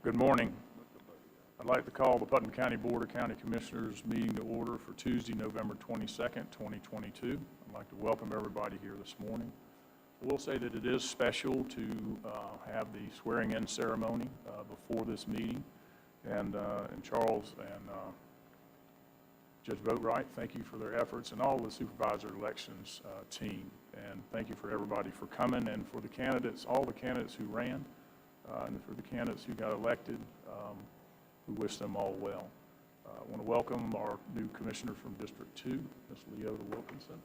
Good morning. I'd like to call the Putnam County Board of County Commissioners meeting to order for Tuesday, November 22nd, 2022. I'd like to welcome everybody here this morning. I will say that it is special to have the swearing-in ceremony before this meeting. And Charles and Judge Boatwright, thank you for their efforts, and all the supervisor elections team. And thank you for everybody for coming, and for the candidates, all the candidates who ran, and for the candidates who got elected. We wish them all well. I want to welcome our new commissioner from District 2, Ms. Leota Wilkinson.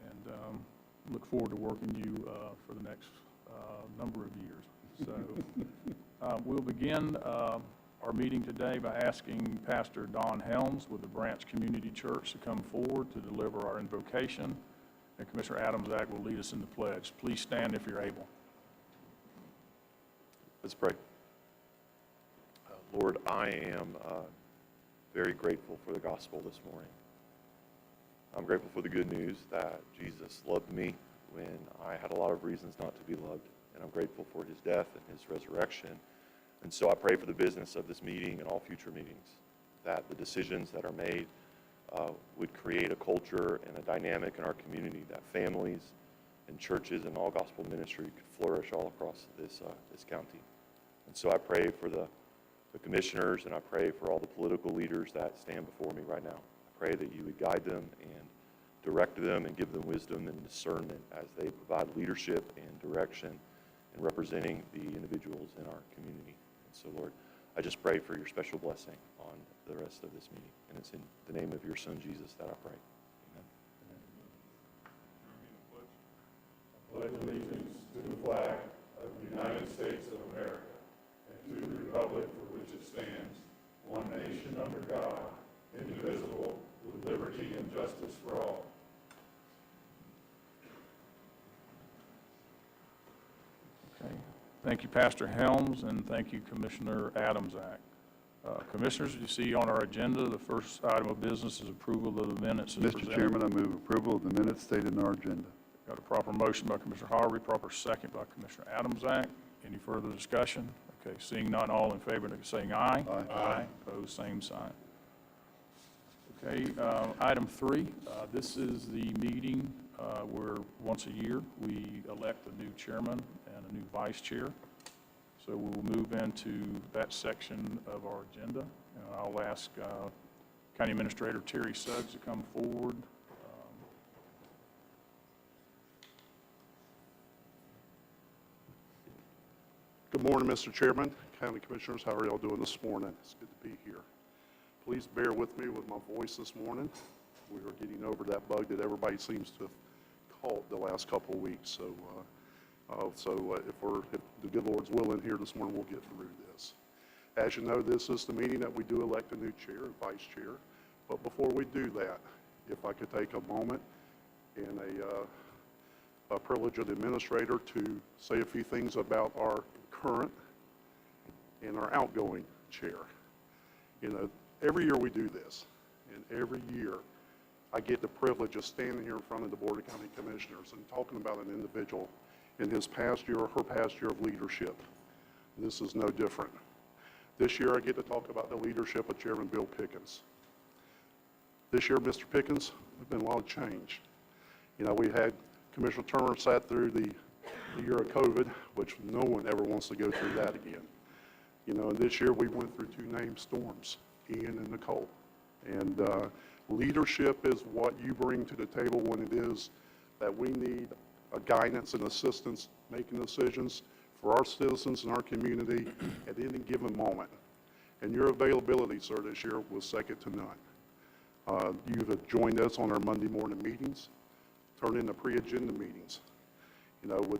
And look forward to working you for the next number of years. So we'll begin our meeting today by asking Pastor Don Helms with the Branch Community Church to come forward to deliver our invocation, and Commissioner Adams-Ack will lead us in the pledge. Please stand if you're able. Let's pray. Lord, I am very grateful for the gospel this morning. I'm grateful for the good news that Jesus loved me when I had a lot of reasons not to be loved, and I'm grateful for his death and his resurrection. And so I pray for the business of this meeting and all future meetings, that the decisions that are made would create a culture and a dynamic in our community, that families and churches and all gospel ministry could flourish all across this county. And so I pray for the commissioners, and I pray for all the political leaders that stand before me right now. I pray that you would guide them and direct them and give them wisdom and discernment as they provide leadership and direction in representing the individuals in our community. And so, Lord, I just pray for your special blessing on the rest of this meeting. And it's in the name of your Son, Jesus, that I pray. Amen. I pledge allegiance to the flag of the United States of America and to the republic for which it stands, one nation under God, indivisible, with liberty and justice for all. Okay. Thank you, Pastor Helms, and thank you, Commissioner Adams-Ack. Commissioners, you see on our agenda, the first item of business is approval of the minutes. Mr. Chairman, I move approval of the minutes stated in our agenda. Got a proper motion by Commissioner Harvey, proper second by Commissioner Adams-Ack. Any further discussion? Okay, seeing none, all in favor, saying aye. Aye. Aye. Opposed, same sign. Okay, item 3. This is the meeting where once a year we elect a new chairman and a new vice chair. So we will move into that section of our agenda, and I'll ask County Administrator Terry Suggs to come forward. Good morning, Mr. Chairman, County Commissioners. How are y'all doing this morning? It's good to be here. Please bear with me with my voice this morning. We are getting over that bug that everybody seems to have caught the last couple of weeks. So if the good Lord's willing here this morning, we'll get through this. As you know, this is the meeting that we do elect a new chair and vice chair. But before we do that, if I could take a moment and a privilege of the administrator to say a few things about our current and our outgoing chair. You know, every year we do this, and every year I get the privilege of standing here in front of the Board of County Commissioners and talking about an individual in his past year or her past year of leadership. This is no different. This year I get to talk about the leadership of Chairman Bill Pickens. This year, Mr. Pickens, there's been a lot of change. You know, we had Commissioner Turner sat through the year of COVID, which no one ever wants to go through that again. You know, and this year we went through 2 named storms, Ian and Nicole. And leadership is what you bring to the table when it is that we need a guidance and assistance making decisions for our citizens and our community at any given moment. And your availability, sir, this year was second to none. You have joined us on our Monday morning meetings, turned into pre-agenda meetings. You know,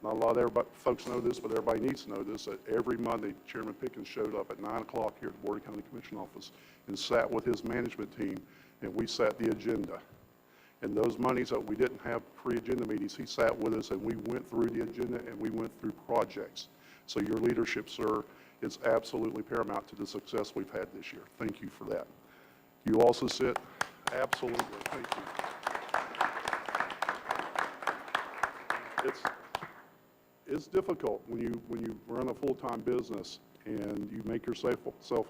not a lot of folks know this, but everybody needs to know this, that every Monday, Chairman Pickens showed up at 9 o'clock here at the Board of County Commission office and sat with his management team, and we set the agenda. And those Mondays that we didn't have pre-agenda meetings, he sat with us and we went through the agenda and we went through projects. So your leadership, sir, is absolutely paramount to the success we've had this year. Thank you for that. You also sit, absolutely, thank you. it's difficult when you run a full-time business and you make yourself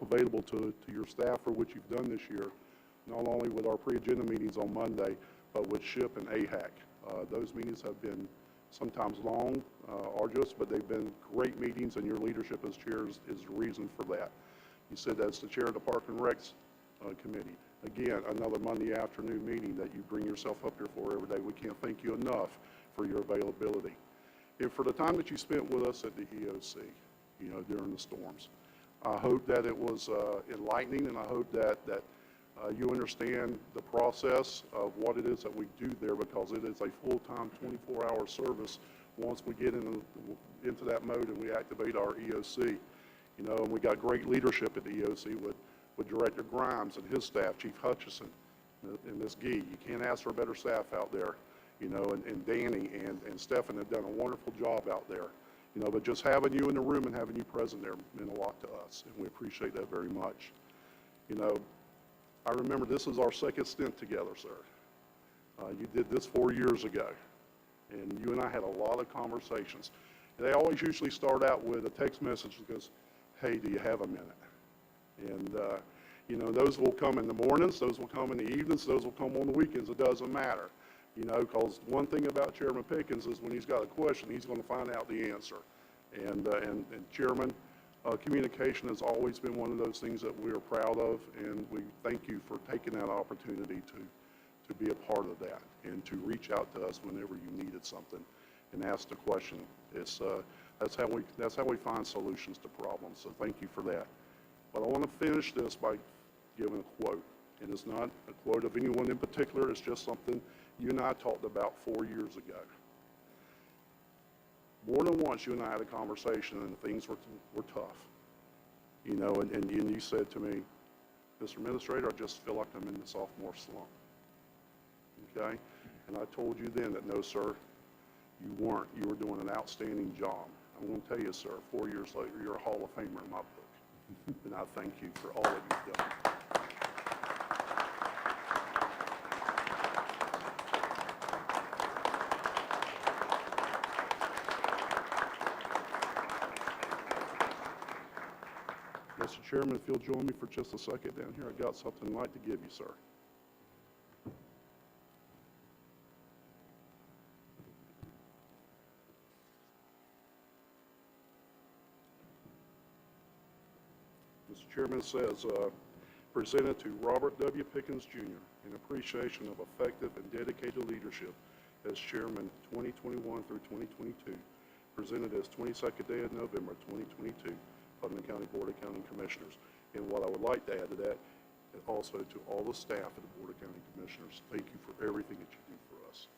available to your staff for what you've done this year, not only with our pre-agenda meetings on Monday, but with SHIP and AHAC. Those meetings have been sometimes long, arduous, but they've been great meetings, and your leadership as chair is the reason for that. You said that's the chair of the Park and Recs Committee. Again, another Monday afternoon meeting that you bring yourself up here for every day. We can't thank you enough for your availability. And for the time that you spent with us at the EOC, during the storms. I hope that it was enlightening, and I hope that you understand the process of what it is that we do there, because it is a full-time 24-hour service once we get into that mode and we activate our EOC. And we got great leadership at the EOC with Director Grimes and his staff, Chief Hutchison, and Ms. Gee. You can't ask for a better staff out there. And Danny and Stephen have done a wonderful job out there. But just having you in the room and having you present there meant a lot to us, and we appreciate that very much. I remember this is our second stint together, sir. You did this 4 years ago, and you and I had a lot of conversations. They always usually start out with a text message that goes, "Hey, do you have a minute?" And, those will come in the mornings, those will come in the evenings, those will come on the weekends. It doesn't matter. Because one thing about Chairman Pickens is when he's got a question, he's going to find out the answer. And Chairman, communication has always been one of those things that we are proud of, and we thank you for taking that opportunity to be a part of that and to reach out to us whenever you needed something and ask the question. That's how we find solutions to problems. So thank you for that. But I want to finish this by giving a quote. And it's not a quote of anyone in particular. It's just something you and I talked about 4 years ago. More than once, you and I had a conversation, and things were tough. And you said to me, "Mr. Administrator, I just feel like I'm in the sophomore slump." Okay? And I told you then that, no, sir, you weren't. You were doing an outstanding job. I'm going to tell you, sir, 4 years later, you're a Hall of Famer in my book. And I thank you for all that you've done. Mr. Chairman, if you'll join me for just a second down here, I got something I'd like to give you, sir. Mr. Chairman, it says, presented to Robert W. Pickens, Jr., in appreciation of effective and dedicated leadership as Chairman 2021 through 2022, presented as 22nd day of November 2022. Putnam County Board of County Commissioners. And what I would like to add to that, is also to all the staff of the Board of County Commissioners, thank you for everything that you do for us.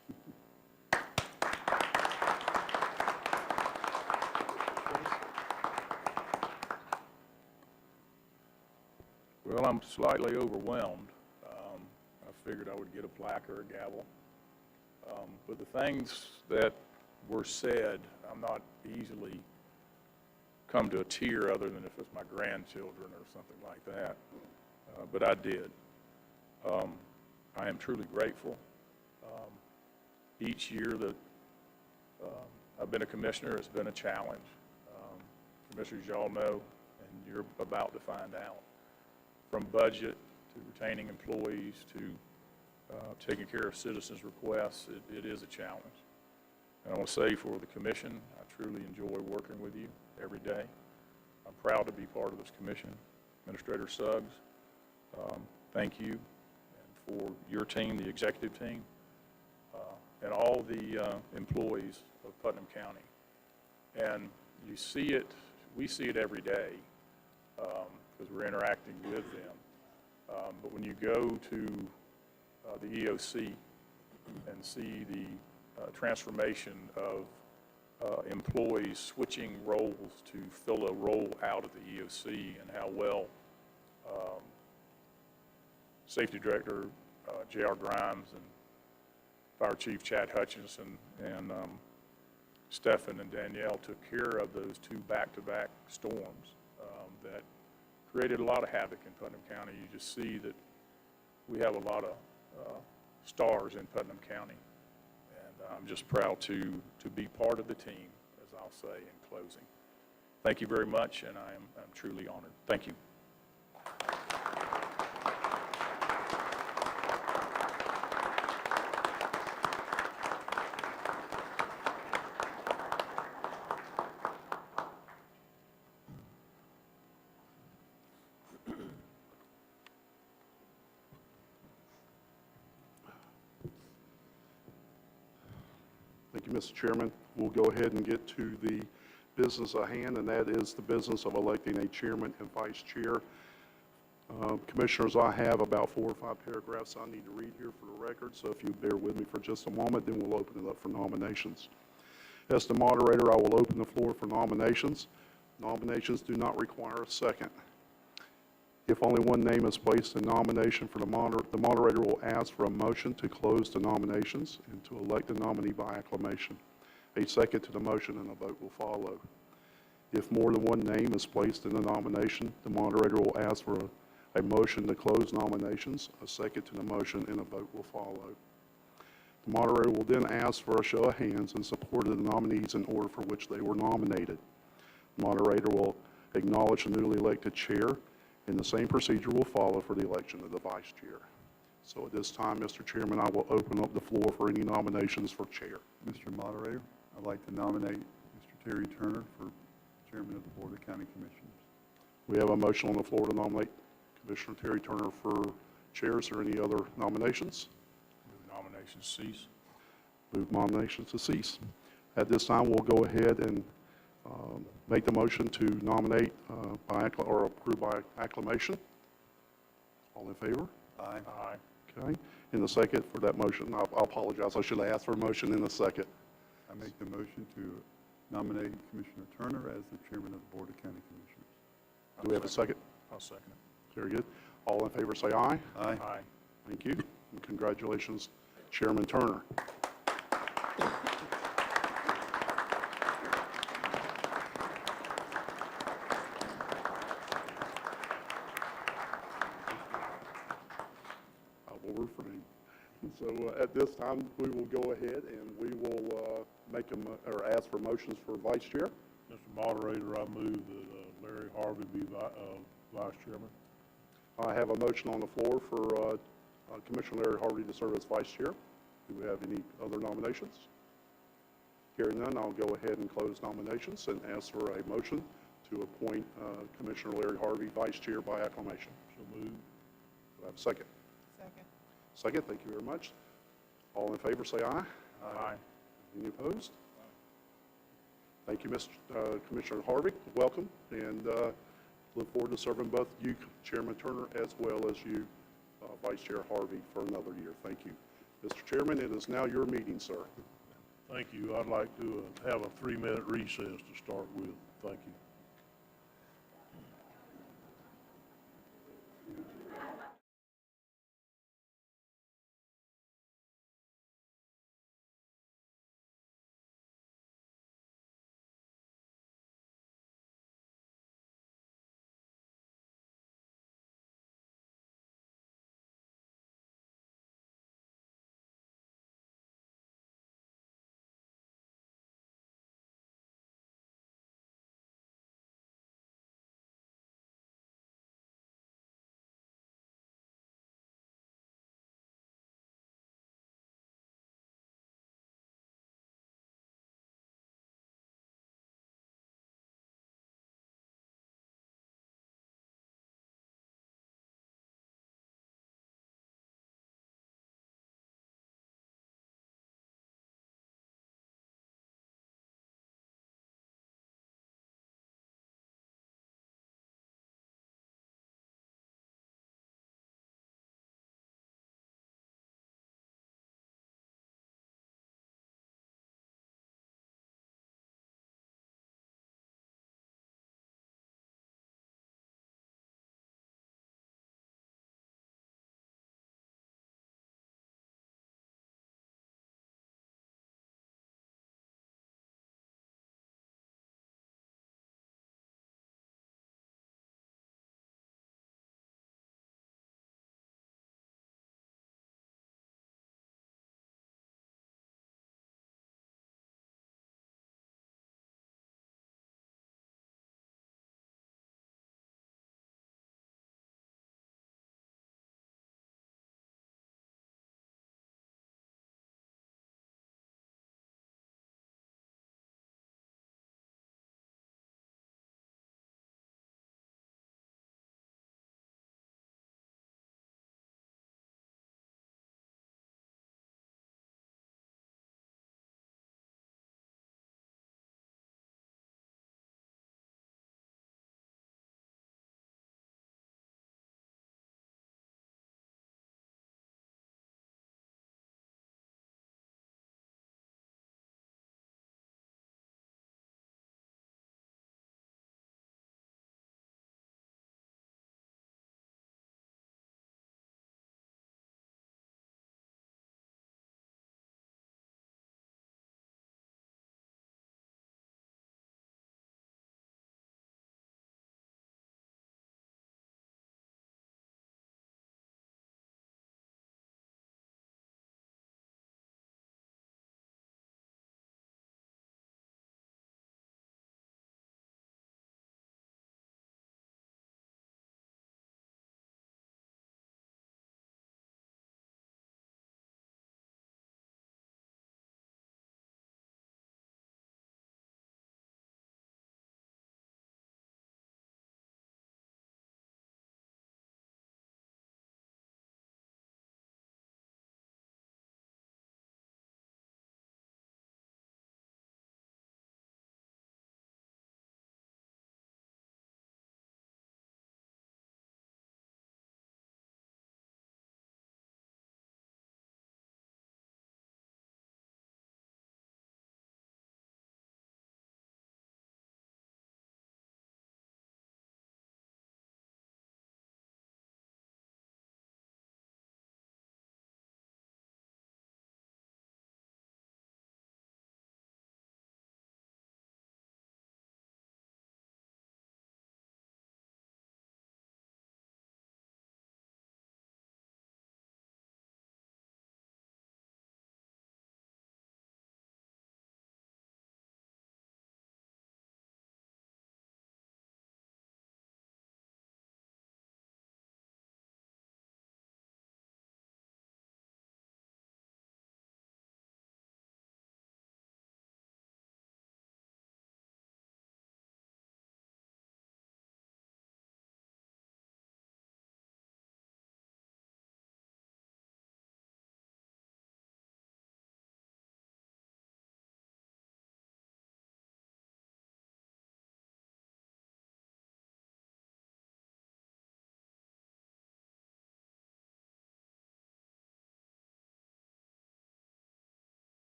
Well, I'm slightly overwhelmed. I figured I would get a plaque or a gavel. But the things that were said, I'm not easily come to a tear other than if it's my grandchildren or something like that. But I did. I am truly grateful. Each year that I've been a commissioner, it's been a challenge. Commissioners, y'all know, and you're about to find out. From budget to retaining employees to taking care of citizens' requests, it is a challenge. And I want to say for the commission, I truly enjoy working with you every day. I'm proud to be part of this commission. Administrator Suggs, thank you, and for your team, the executive team, and all the employees of Putnam County. And you see it, we see it every day because we're interacting with them. But when you go to the EOC and see the transformation of employees switching roles to fill a role out at the EOC, and how well Safety Director J.R. Grimes and Fire Chief Chad Hutchinson and Stephen and Danielle took care of those two back-to-back storms that created a lot of havoc in Putnam County. You just see that we have a lot of stars in Putnam County, and I'm just proud to be part of the team, as I'll say in closing. Thank you very much, and I'm truly honored. Thank you. Thank you, Mr. Chairman. We'll go ahead and get to the business at hand, and that is the business of electing a chairman and vice chair. Commissioners, I have about 4 or 5 paragraphs I need to read here for the record, so if you bear with me for just a moment, then we'll open it up for nominations. As the moderator, I will open the floor for nominations. Nominations do not require a second. If only one name is placed in nomination for the moderator will ask for a motion to close the nominations and to elect the nominee by acclamation. A second to the motion and a vote will follow. If more than one name is placed in the nomination, the moderator will ask for a motion to close nominations, a second to the motion, and a vote will follow. The moderator will then ask for a show of hands in support of the nominees in order for which they were nominated. The moderator will acknowledge the newly elected chair, and the same procedure will follow for the election of the vice chair. So at this time, Mr. Chairman, I will open up the floor for any nominations for chair. Mr. Moderator, I'd like to nominate Mr. Terry Turner for Chairman of the Board of County Commissioners. We have a motion on the floor to nominate Commissioner Terry Turner for chair. Is there any other nominations? Move nominations cease. Move nominations to cease. At this time, we'll go ahead and make the motion to nominate or approve by acclamation. All in favor? Aye. Aye. Okay. In the second for that motion, I apologize. I should have asked for a motion in a second. I make the motion to nominate Commissioner Turner as the Chairman of the Board of County Commissioners. Do we have a second? I'll second it. Very good. All in favor say aye. Aye. Aye. Thank you. And congratulations, Chairman Turner. I will refrain. So at this time, we will go ahead and we will ask for motions for vice chair. Mr. Moderator, I move that Larry Harvey be Vice Chairman. I have a motion on the floor for Commissioner Larry Harvey to serve as vice chair. Do we have any other nominations? Hearing none, I'll go ahead and close nominations and ask for a motion to appoint Commissioner Larry Harvey vice chair by acclamation. So moved. Do I have a second? Second. Second, thank you very much. All in favor say aye. Aye. Any opposed? Thank you, Commissioner Harvey. Welcome, and look forward to serving both you, Chairman Turner, as well as you, Vice Chair Harvey, for another year. Thank you. Mr. Chairman, it is now your meeting, sir. Thank you. I'd like to have a 3-minute recess to start with. Thank you.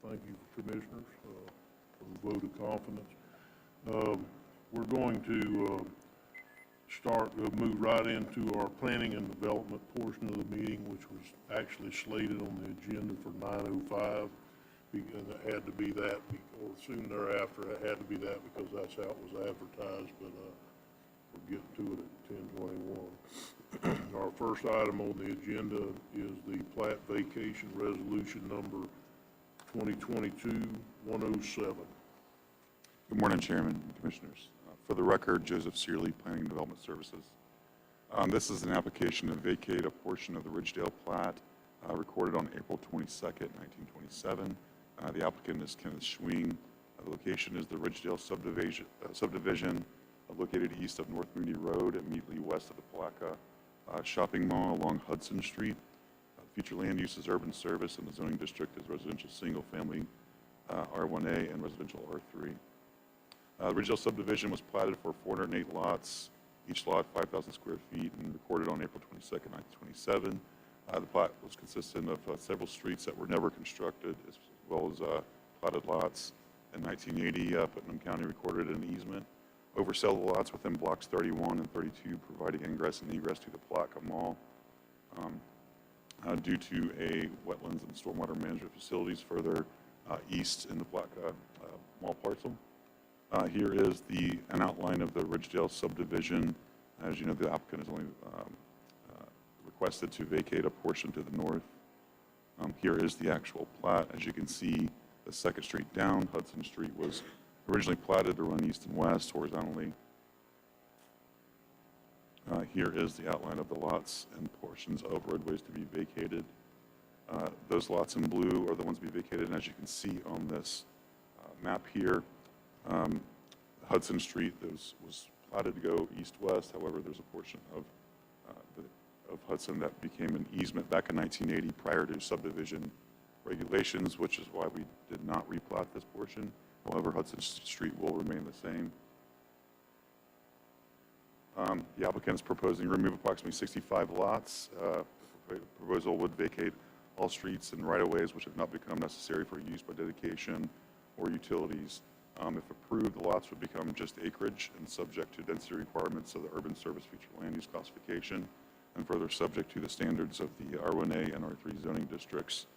Thank you, Commissioners, for the vote of confidence. We're going to move right into our planning and development portion of the meeting, which was actually slated on the agenda for 9:05. And it had to be that, or soon thereafter, it had to be that because that's how it was advertised, but we're getting to it at 10:21. Our first item on the agenda is the plat vacation resolution number 2022-107. Good morning, Chairman and Commissioners. For the record, Joseph Searley, Planning and Development Services. This is an application to vacate a portion of the Ridgedale plat recorded on April 22nd, 1927. The applicant is Kenneth Schwing. The location is the Ridgedale subdivision located east of North Mooney Road, immediately west of the Palaca shopping mall along Hudson Street. Future land use is urban service, and the zoning district is residential single-family R1A and residential R3. The Ridgedale subdivision was platted for 408 lots, each lot 5,000 square feet, and recorded on April 22nd, 1927. The plat was consistent of several streets that were never constructed, as well as platted lots. In 1980, Putnam County recorded an easement over several lots within blocks 31 and 32, providing ingress and egress to the Palaca Mall. Due to a wetlands and stormwater management facilities further east in the Palaca Mall parcel. Here is an outline of the Ridgedale subdivision. As you know, the applicant has only requested to vacate a portion to the north. Here is the actual plat. As you can see, the second street down, Hudson Street, was originally platted to run east and west horizontally. Here is the outline of the lots and portions of roadways to be vacated. Those lots in blue are the ones to be vacated, and as you can see on this map here, Hudson Street was platted to go east-west. However, there's a portion of Hudson that became an easement back in 1980 prior to subdivision regulations, which is why we did not replat this portion. However, Hudson Street will remain the same. The applicant is proposing to remove approximately 65 lots. The proposal would vacate all streets and right-of-ways which have not become necessary for use by dedication or utilities. If approved, the lots would become just acreage and subject to density requirements of the urban service future land use classification, and further subject to the standards of the R1A and R3 zoning districts.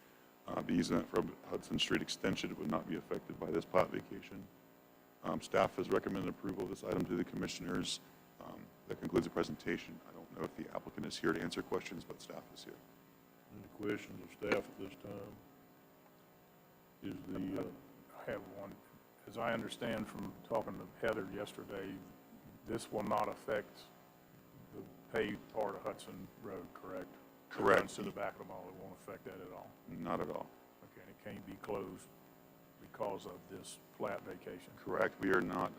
The easement from Hudson Street extension would not be affected by this plat vacation. Staff has recommended approval of this item to the Commissioners. That concludes the presentation. I don't know if the applicant is here to answer questions, but staff is here. Any questions of staff at this time? I have one. As I understand from talking to Heather yesterday, this will not affect the paved part of Hudson Road, correct? Correct. It runs to the back of the mall. It won't affect that at all. Not at all. Okay, and it can't be closed because of this plat vacation. Correct. We are not,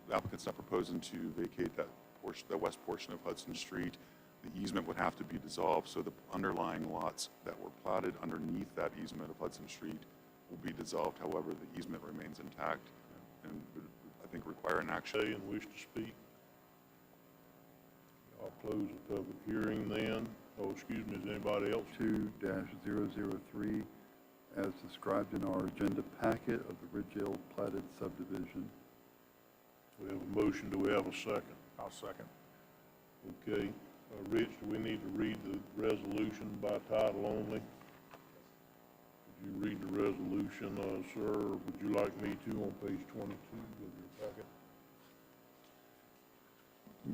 the applicant's not proposing to vacate that portion, the west portion of Hudson Street. The easement would have to be dissolved, so the underlying lots that were platted underneath that easement of Hudson Street will be dissolved. However, the easement remains intact and would, I think, require an action. And wish to speak? I'll close the public hearing then. Oh, excuse me, is anybody else? 2-003, as described in our agenda packet of the Ridgedale platted subdivision. We have a motion. Do we have a second? I'll second. Okay. Rich, do we need to read the resolution by title only? Would you read the resolution, sir, or would you like me to on page 22 of your packet?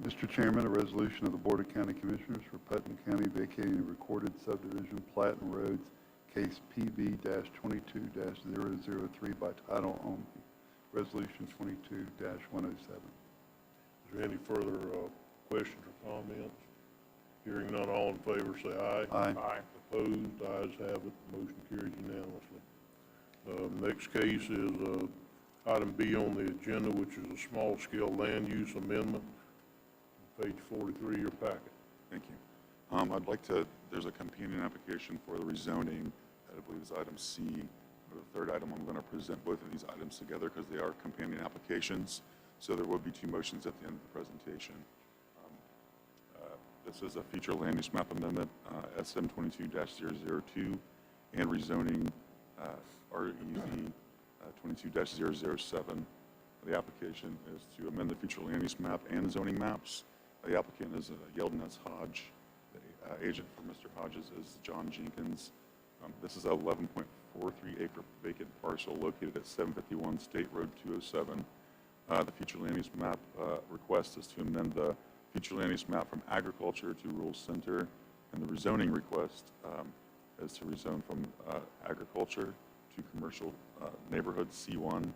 Mr. Chairman, a resolution of the Board of County Commissioners for Putnam County vacating a recorded subdivision plat and roads, case PB-22-003 by title only. Resolution 22-107. Is there any further questions or comments? Hearing none, all in favor say aye. Aye. Aye. Opposed, ayes have it, motion carries unanimously. Next case is item B on the agenda, which is a small-scale land use amendment, page 43 of your packet. Thank you. I'd like to, there's a companion application for the rezoning that I believe is item C, or the third item. I'm going to present both of these items together because they are companion applications. So there will be two motions at the end of the presentation. This is a future land use map amendment, SM 22-002, and rezoning REZ 22-007. The application is to amend the future land use map and zoning maps. The applicant is Yeldon S. Hodge. The agent for Mr. Hodges is John Jenkins. This is a 11.43 acre vacant parcel located at 751 State Road 207. The future land use map request is to amend the future land use map from agriculture to rural center, and the rezoning request is to rezone from agriculture to commercial neighborhood C1.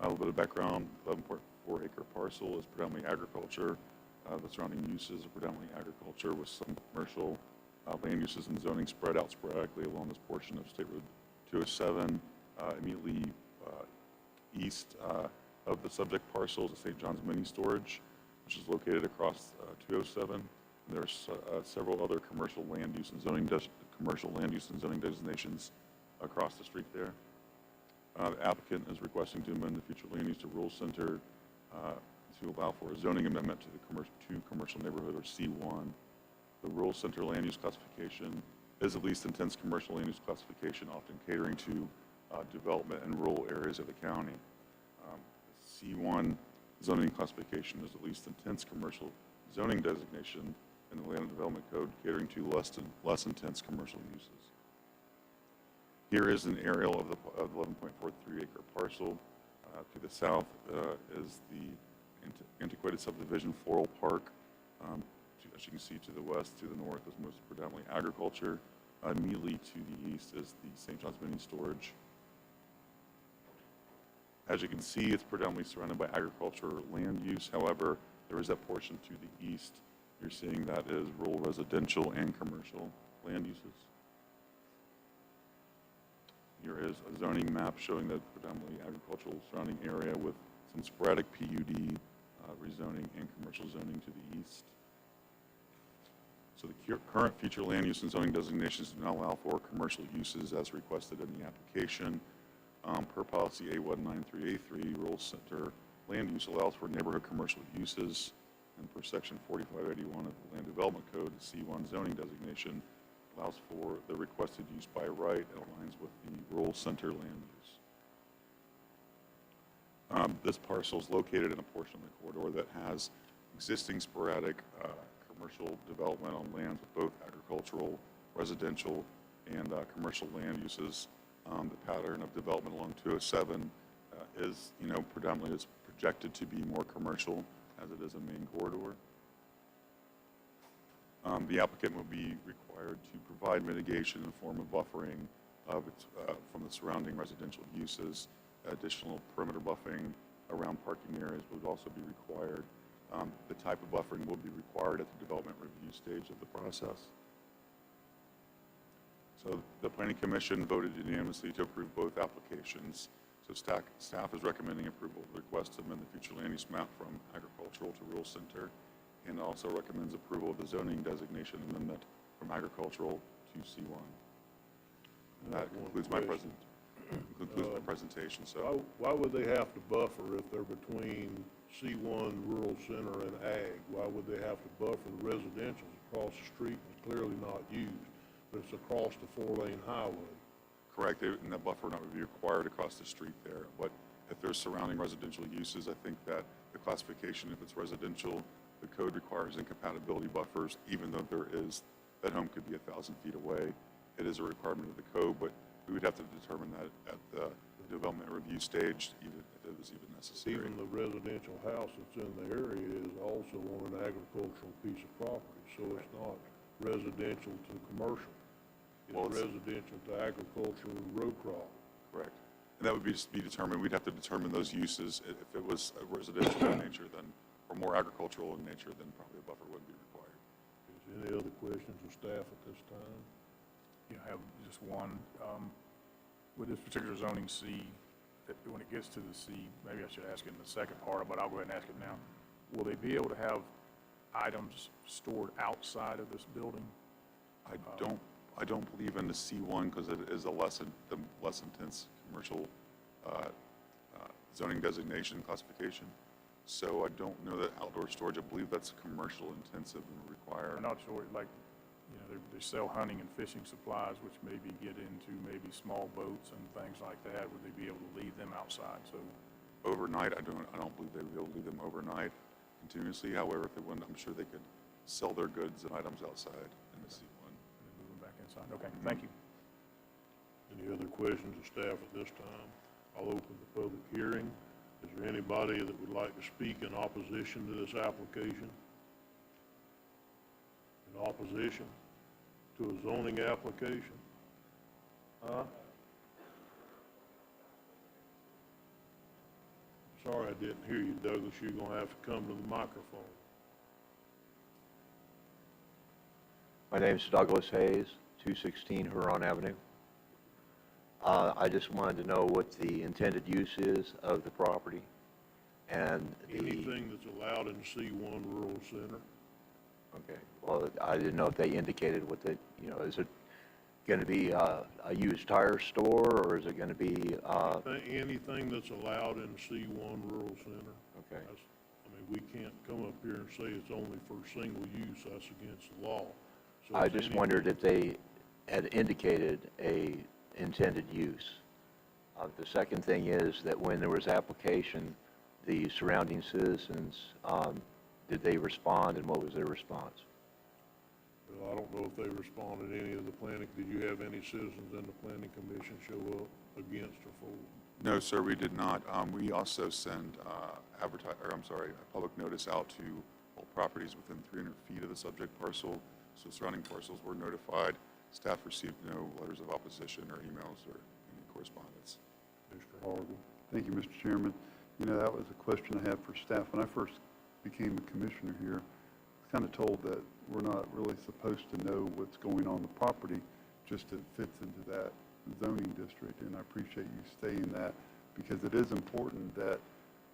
A little bit of background: 11.4 acre parcel is predominantly agriculture. The surrounding uses are predominantly agriculture with some commercial land uses and zoning spread out sporadically along this portion of State Road 207. Immediately east of the subject parcel is the St. John's Mini Storage, which is located across 207. And there's several other commercial land use and zoning designations across the street there. The applicant is requesting to amend the future land use to rural center to allow for a zoning amendment to the commercial neighborhood, or C1. The rural center land use classification is the least intense commercial land use classification, often catering to development in rural areas of the county. C1 zoning classification is the least intense commercial zoning designation in the Land Development Code, catering to less intense commercial uses. Here is an aerial of the 11.43 acre parcel. To the south is the antiquated subdivision Floral Park. As you can see, to the west, to the north is most predominantly agriculture. Immediately to the east is the St. John's Mini Storage. As you can see, it's predominantly surrounded by agricultural land use. However, there is that portion to the east. You're seeing that is rural residential and commercial land uses. Here is a zoning map showing the predominantly agricultural surrounding area with some sporadic PUD rezoning and commercial zoning to the east. So the current future land use and zoning designations do not allow for commercial uses as requested in the application. Per policy A193A3, rural center land use allows for neighborhood commercial uses, and per section 4581 of the Land Development Code, the C1 zoning designation allows for the requested use by right and aligns with the rural center land use. This parcel is located in a portion of the corridor that has existing sporadic commercial development on lands with both agricultural, residential, and commercial land uses. The pattern of development along 207 is, predominantly is projected to be more commercial as it is a main corridor. The applicant will be required to provide mitigation in the form of buffering from the surrounding residential uses. Additional perimeter buffering around parking areas would also be required. The type of buffering will be required at the development review stage of the process. So the Planning Commission voted unanimously to approve both applications. So staff is recommending approval of the request to amend the future land use map from agricultural to rural center, and also recommends approval of the zoning designation amendment from agricultural to C1. And that concludes my presentation. So Why would they have to buffer if they're between C1, rural center, and ag? Why would they have to buffer the residentials across the street that's clearly not used, but it's across the 4-lane highway? Correct, and that buffer not would be required across the street there. But if there's surrounding residential uses, I think that the classification, if it's residential, the code requires incompatibility buffers, even though that home could be 1,000 feet away. It is a requirement of the code, but we would have to determine that at the development review stage, even if it was even necessary. Even the residential house that's in the area is also on an agricultural piece of property, so it's not residential to commercial. It's residential to agriculture and row crop. Correct. And that would be determined, we'd have to determine those uses. If it was residential in nature, then, or more agricultural in nature, then probably a buffer wouldn't be required. Is there any other questions of staff at this time? I have just one. With this particular zoning C, when it gets to the C, maybe I should ask it in the second part, but I'll go ahead and ask it now. Will they be able to have items stored outside of this building? I don't believe in the C1 because it is the less intense commercial zoning designation classification. So I don't know that outdoor storage, I believe that's commercial intensive and required. I'm not sure, like, they sell hunting and fishing supplies, which maybe get into maybe small boats and things like that. Would they be able to leave them outside? So Overnight, I don't believe they would be able to leave them overnight continuously. However, if they wouldn't, I'm sure they could sell their goods and items outside in the C1. move them back inside. Okay, thank you. Any other questions of staff at this time? I'll open the public hearing. Is there anybody that would like to speak in opposition to this application? In opposition to a zoning application? Sorry, I didn't hear you, Douglas. You're going to have to come to the microphone. My name's Douglas Hayes, 216 Huron Avenue. I just wanted to know what the intended use is of the property and the... Anything that's allowed in C1 Rural Center. Okay, well, I didn't know if they indicated what the, is it going to be a used tire store, or is it going to be... Anything that's allowed in C1 Rural Center. Okay. We can't come up here and say it's only for single use. That's against the law. So I it's just any- wondered if they had indicated a intended use. The second thing is that when there was application, the surrounding citizens, did they respond, and what was their response? Well, I don't know if they responded to any of the planning. Did you have any citizens in the planning commission show up against or for? No, sir, we did not. We also send a public notice out to all properties within 300 feet of the subject parcel. So surrounding parcels were notified. Staff received no letters of opposition or emails or any correspondence. Mr. Harvey? Thank you, Mr. Chairman. That was a question I had for staff. When I first became a commissioner here, I was kind of told that we're not really supposed to know what's going on the property, just it fits into that zoning district, and I appreciate you saying that, because it is important that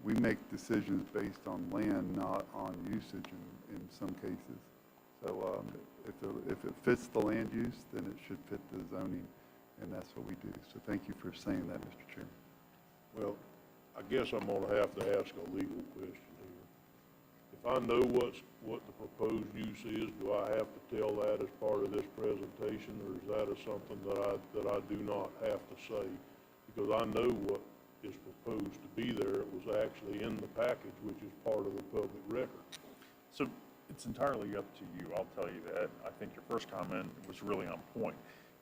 we make decisions based on land, not on usage in some cases. So if it fits the land use, then it should fit the zoning, and that's what we do. So thank you for saying that, Mr. Chairman. Well, I guess I'm going to have to ask a legal question here. If I know what the proposed use is, do I have to tell that as part of this presentation, or is that something that I do not have to say? Because I know what is proposed to be there. It was actually in the package, which is part of the public record. So it's entirely up to you. I'll tell you that. I think your first comment was really on point.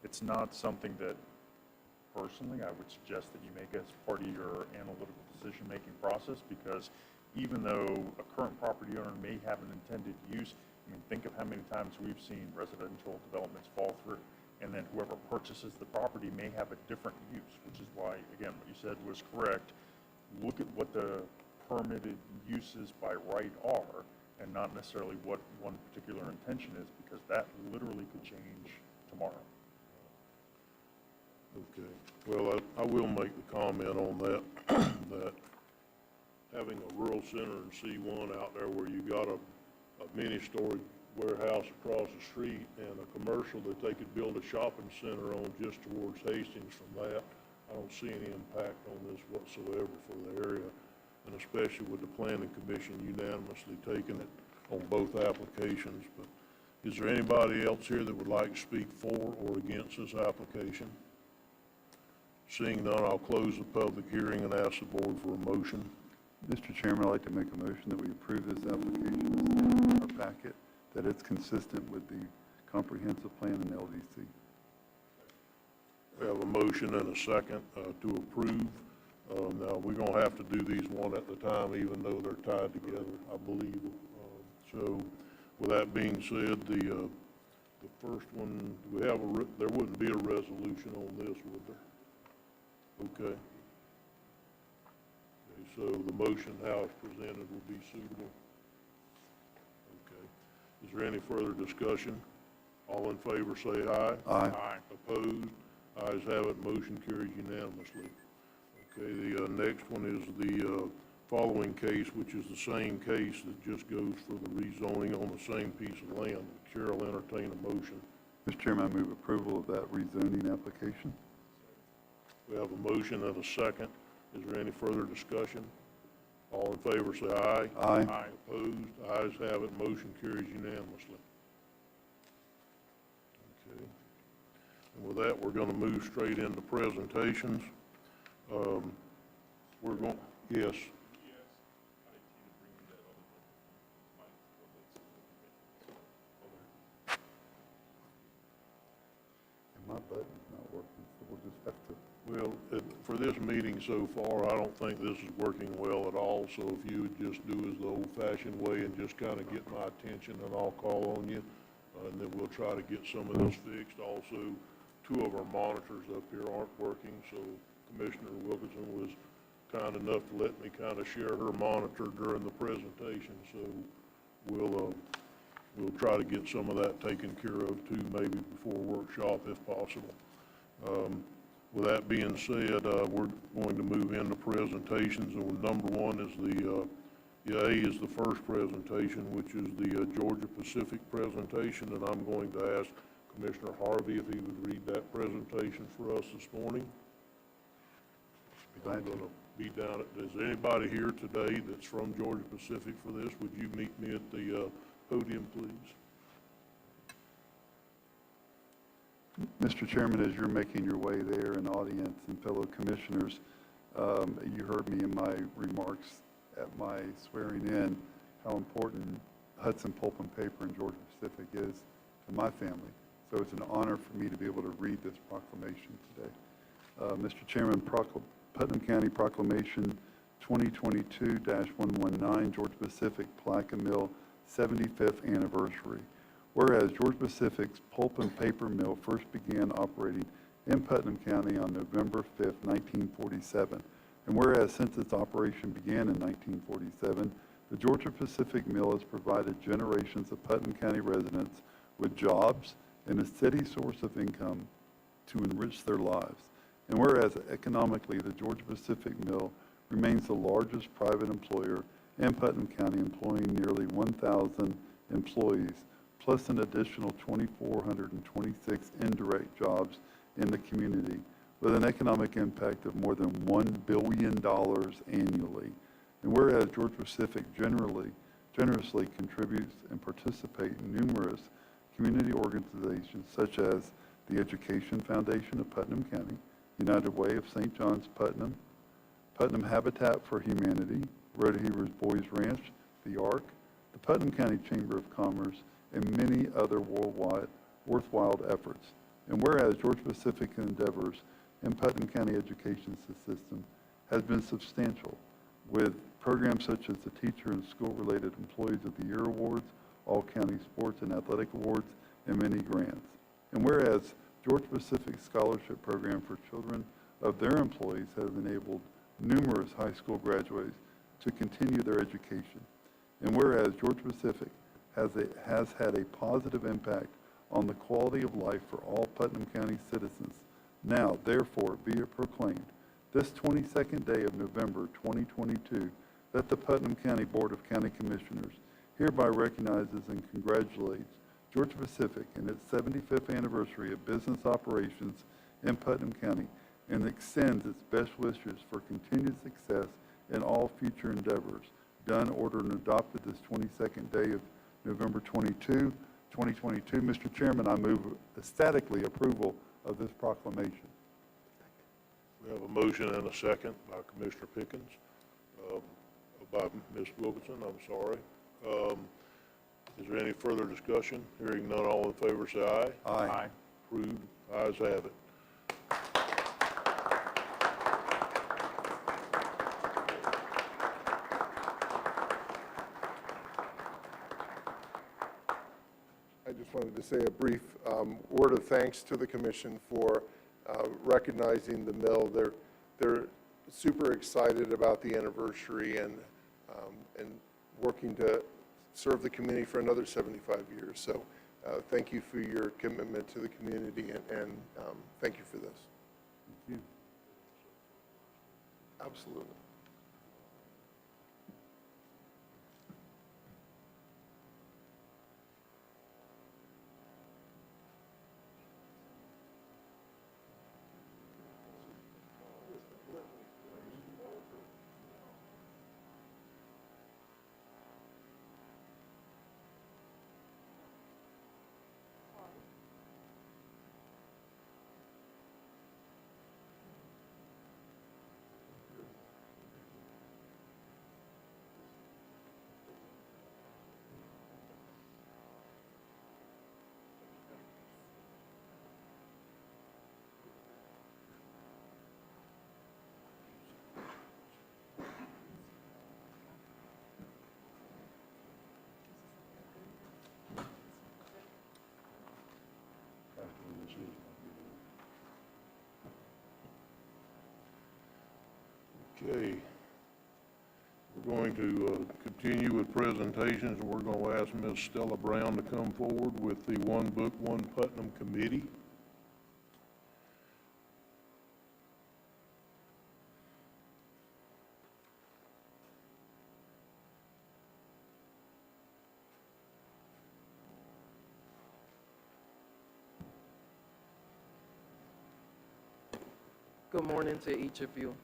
It's not something that personally I would suggest that you make as part of your analytical decision-making process, because even though a current property owner may have an intended use, think of how many times we've seen residential developments fall through, and then whoever purchases the property may have a different use, which is why, again, what you said was correct. Look at what the permitted uses by right are, and not necessarily what one particular intention is, because that literally could change tomorrow. Okay. Well, I will make the comment on that, that having a rural center in C1 out there where you got a mini-story warehouse across the street and a commercial that they could build a shopping center on just towards Hastings from that, I don't see any impact on this whatsoever for the area, and especially with the planning commission unanimously taking it on both applications. But is there anybody else here that would like to speak for or against this application? Seeing none, I'll close the public hearing and ask the board for a motion. Mr. Chairman, I'd like to make a motion that we approve this application in our packet, that it's consistent with the comprehensive plan and LDC. We have a motion and a second to approve. Now, we're going to have to do these one at a time, even though they're tied together, I believe. So, with that being said, the first one, there wouldn't be a resolution on this, would there? Okay. So the motion, how it's presented, will be suitable. Okay. Is there any further discussion? All in favor say aye. Aye. Aye. Opposed? Ayes have it, motion carries unanimously. Okay, the next one is the following case, which is the same case that just goes for the rezoning on the same piece of land. Chair will entertain a motion. Mr. Chairman, I move approval of that rezoning application. We have a motion and a second. Is there any further discussion? All in favor say aye. Aye. Aye. Opposed? Ayes have it, motion carries unanimously. Okay. And with that, we're going to move straight into presentations. We're going, yes. And my button's not working, so we'll just have to. Well, for this meeting so far, I don't think this is working well at all, so if you would just do as the old-fashioned way and just kind of get my attention, and I'll call on you, and then we'll try to get some of this fixed. Also, 2 of our monitors up here aren't working, so Commissioner Wilkinson was kind enough to let me kind of share her monitor during the presentation, so we'll try to get some of that taken care of too, maybe before workshop if possible. With that being said, we're going to move into presentations, and number 1 is A is the first presentation, which is the Georgia Pacific presentation, and I'm going to ask Commissioner Harvey if he would read that presentation for us this morning. I'm going to be down at, is there anybody here today that's from Georgia Pacific for this? Would you meet me at the podium, please? Mr. Chairman, as you're making your way there, and audience and fellow commissioners, you heard me in my remarks at my swearing in how important Hudson Pulp and Paper in Georgia Pacific is to my family. So it's an honor for me to be able to read this proclamation today. Mr. Chairman, Putnam County Proclamation 2022-119, Georgia Pacific Plaque and Mill 75th Anniversary. Whereas Georgia Pacific's pulp and paper mill first began operating in Putnam County on November 5, 1947, and whereas since its operation began in 1947, the Georgia Pacific Mill has provided generations of Putnam County residents with jobs and a steady source of income to enrich their lives. And whereas economically, the Georgia Pacific Mill remains the largest private employer in Putnam County, employing nearly 1,000 employees, plus an additional 2,426 indirect jobs in the community, with an economic impact of more than $1 billion annually. And whereas Georgia Pacific generously contributes and participates in numerous community organizations such as the Education Foundation of Putnam County, United Way of St. John's Putnam, Putnam Habitat for Humanity, Rotary Boys Ranch, the ARC, the Putnam County Chamber of Commerce, and many other worthwhile efforts. And whereas Georgia Pacific endeavors in Putnam County education system has been substantial, with programs such as the Teacher and School-Related Employees of the Year Awards, All County Sports and Athletic Awards, and many grants. And whereas Georgia Pacific Scholarship Program for children of their employees has enabled numerous high school graduates to continue their education. And whereas Georgia Pacific has had a positive impact on the quality of life for all Putnam County citizens, now, therefore, be it proclaimed, this 22nd day of November 2022, that the Putnam County Board of County Commissioners hereby recognizes and congratulates Georgia Pacific in its 75th anniversary of business operations in Putnam County, and extends its best wishes for continued success in all future endeavors. Done, ordered, and adopted this 22nd day of November 22, 2022. Mr. Chairman, I move ecstatically approval of this proclamation. We have a motion and a second by Commissioner Pickens, by Ms. Wilkinson, I'm sorry. Is there any further discussion? Hearing none, all in favor say aye. Aye. Approved, ayes have it. I just wanted to say a brief word of thanks to the commission for recognizing the mill. They're super excited about the anniversary and working to serve the community for another 75 years. So thank you for your commitment to the community, and thank you for this. Thank you. Absolutely. Okay. We're going to continue with presentations, and we're going to ask Ms. Stella Brown to come forward with the One Book, One Putnam Committee. Good morning to each of you.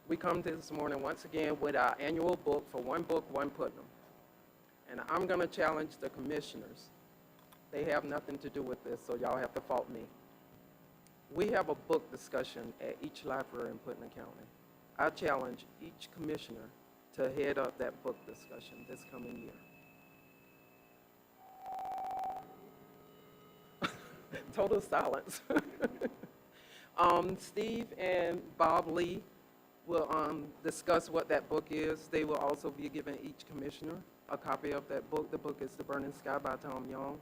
We come this morning once again with our annual book for One Book, One Putnam. And I'm going to challenge the commissioners. They have nothing to do with this, so y'all have to fault me. We have a book discussion at each library in Putnam County. I challenge each commissioner to head up that book discussion this coming year. Total silence. Steve and Bob Lee will discuss what that book is. They will also be giving each commissioner a copy of that book. The book is The Burning Sky by Tom Young.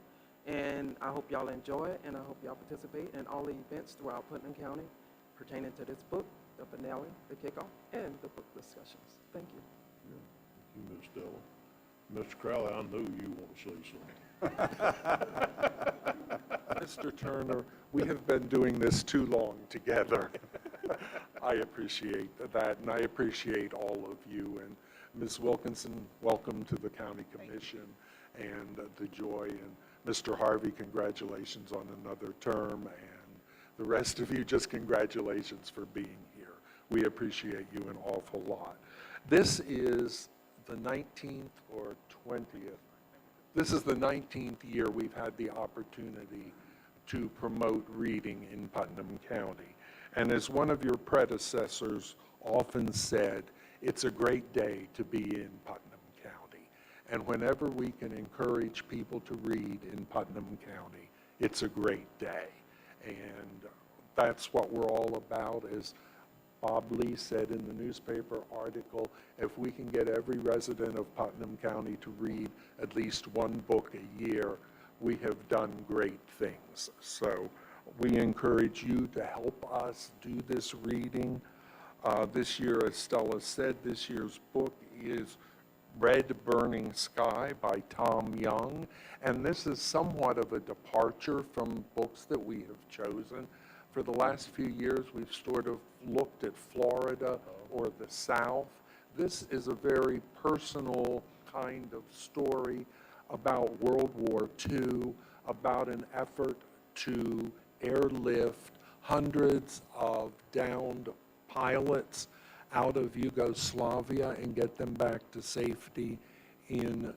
And I hope y'all enjoy it, and I hope y'all participate in all the events throughout Putnam County pertaining to this book, the finale, the kickoff, and the book discussions. Thank you. Thank you, Ms. Stella. Mr. Crowley, I know you want to say something. Mr. Turner, we have been doing this too long together. I appreciate that, and I appreciate all of you. And Ms. Wilkinson, welcome to the County Commission, and the joy. And Mr. Harvey, congratulations on another term. And the rest of you, just congratulations for being here. We appreciate you an awful lot. This is the 19th or 20th. This is the 19th year we've had the opportunity to promote reading in Putnam County. And as one of your predecessors often said, it's a great day to be in Putnam County. And whenever we can encourage people to read in Putnam County, it's a great day. And that's what we're all about. As Bob Lee said in the newspaper article, if we can get every resident of Putnam County to read at least one book a year, we have done great things. So we encourage you to help us do this reading. This year, as Stella said, this year's book is Red Burning Sky by Tom Young. And this is somewhat of a departure from books that we have chosen. For the last few years, we've sort of looked at Florida or the South. This is a very personal kind of story about World War II, about an effort to airlift hundreds of downed pilots out of Yugoslavia and get them back to safety in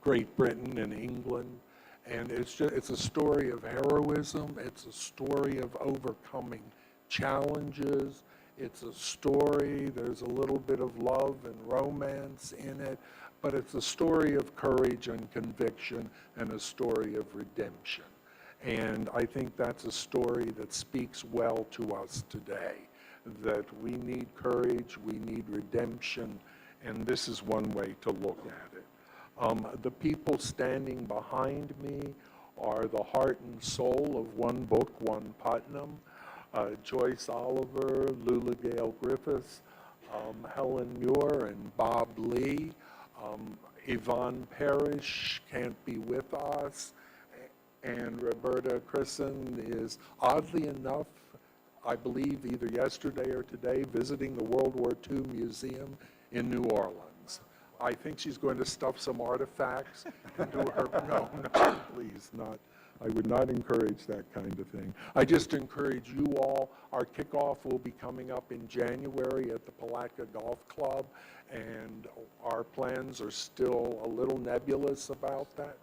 Great Britain and England. And it's a story of heroism. It's a story of overcoming challenges. It's a story, there's a little bit of love and romance in it, but it's a story of courage and conviction and a story of redemption. And I think that's a story that speaks well to us today, that we need courage, we need redemption, and this is one way to look at it. The people standing behind me are the heart and soul of One Book, One Putnam. Joyce Oliver, Lula Gale Griffiths, Helen Muir, and Bob Lee. Yvonne Parrish can't be with us, and Roberta Crisson is, oddly enough, I believe either yesterday or today, visiting the World War II Museum in New Orleans. I think she's going to stuff some artifacts into her, no, please, not. I would not encourage that kind of thing. I just encourage you all. Our kickoff will be coming up in January at the Palatka Golf Club, and our plans are still a little nebulous about that.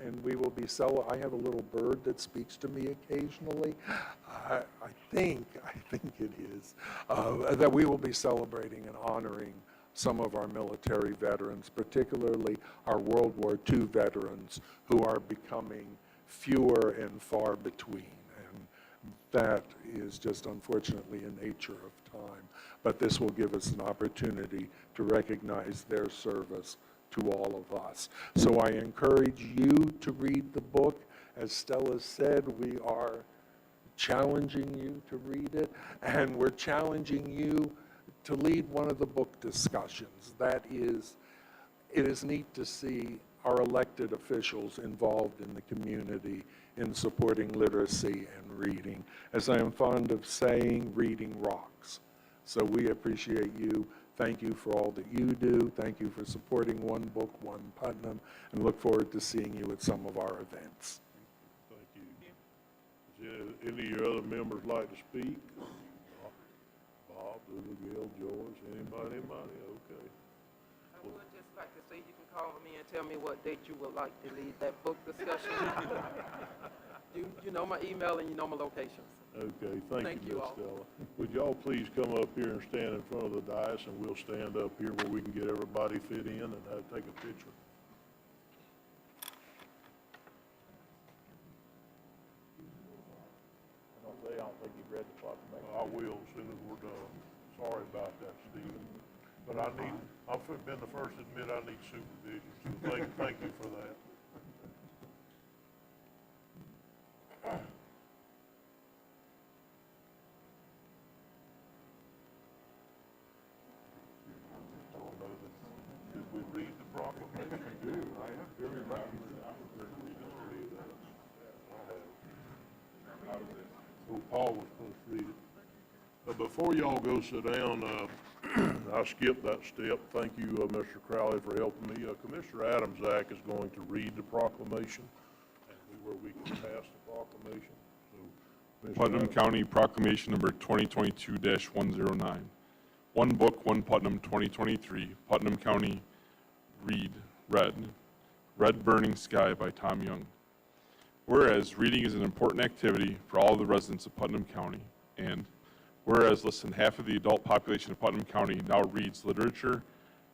And we will be I have a little bird that speaks to me occasionally. I think it is, that we will be celebrating and honoring some of our military veterans, particularly our World War II veterans, who are becoming fewer and far between. And that is just unfortunately a nature of time. But this will give us an opportunity to recognize their service to all of us. So I encourage you to read the book. As Stella said, we are challenging you to read it, and we're challenging you to lead one of the book discussions. That is, it is neat to see our elected officials involved in the community in supporting literacy and reading. As I am fond of saying, reading rocks. So we appreciate you. Thank you for all that you do. Thank you for supporting One Book, One Putnam, and look forward to seeing you at some of our events. Thank you. Does any of your other members like to speak? Bob, Gail, George, anybody? Okay. I would just like to say you can call me and tell me what date you would like to lead that book discussion. You know my email and you know my locations. Okay, Thank thank you you, Ms. all. Stella. Would y'all please come up here and stand in front of the dais, and we'll stand up here where we can get everybody fit in and take a picture. I don't think you've read the proclamation. I will as soon as we're done. Sorry about that, Stephen. But I've been the first to admit I need supervision, so thank you for that. Did we read the proclamation? I do. I have very much. So Paul was supposed to read it. But before y'all go sit down, I skipped that step. Thank you, Mr. Crowley, for helping me. Commissioner Adams, Zach, is going to read the proclamation, and where we can pass the proclamation. So, Commissioner Putnam Adams. County Proclamation Number 2022-109. One Book, One Putnam 2023. Putnam County read, Red Burning Sky by Tom Young. Whereas reading is an important activity for all of the residents of Putnam County, and whereas less than half of the adult population of Putnam County now reads literature,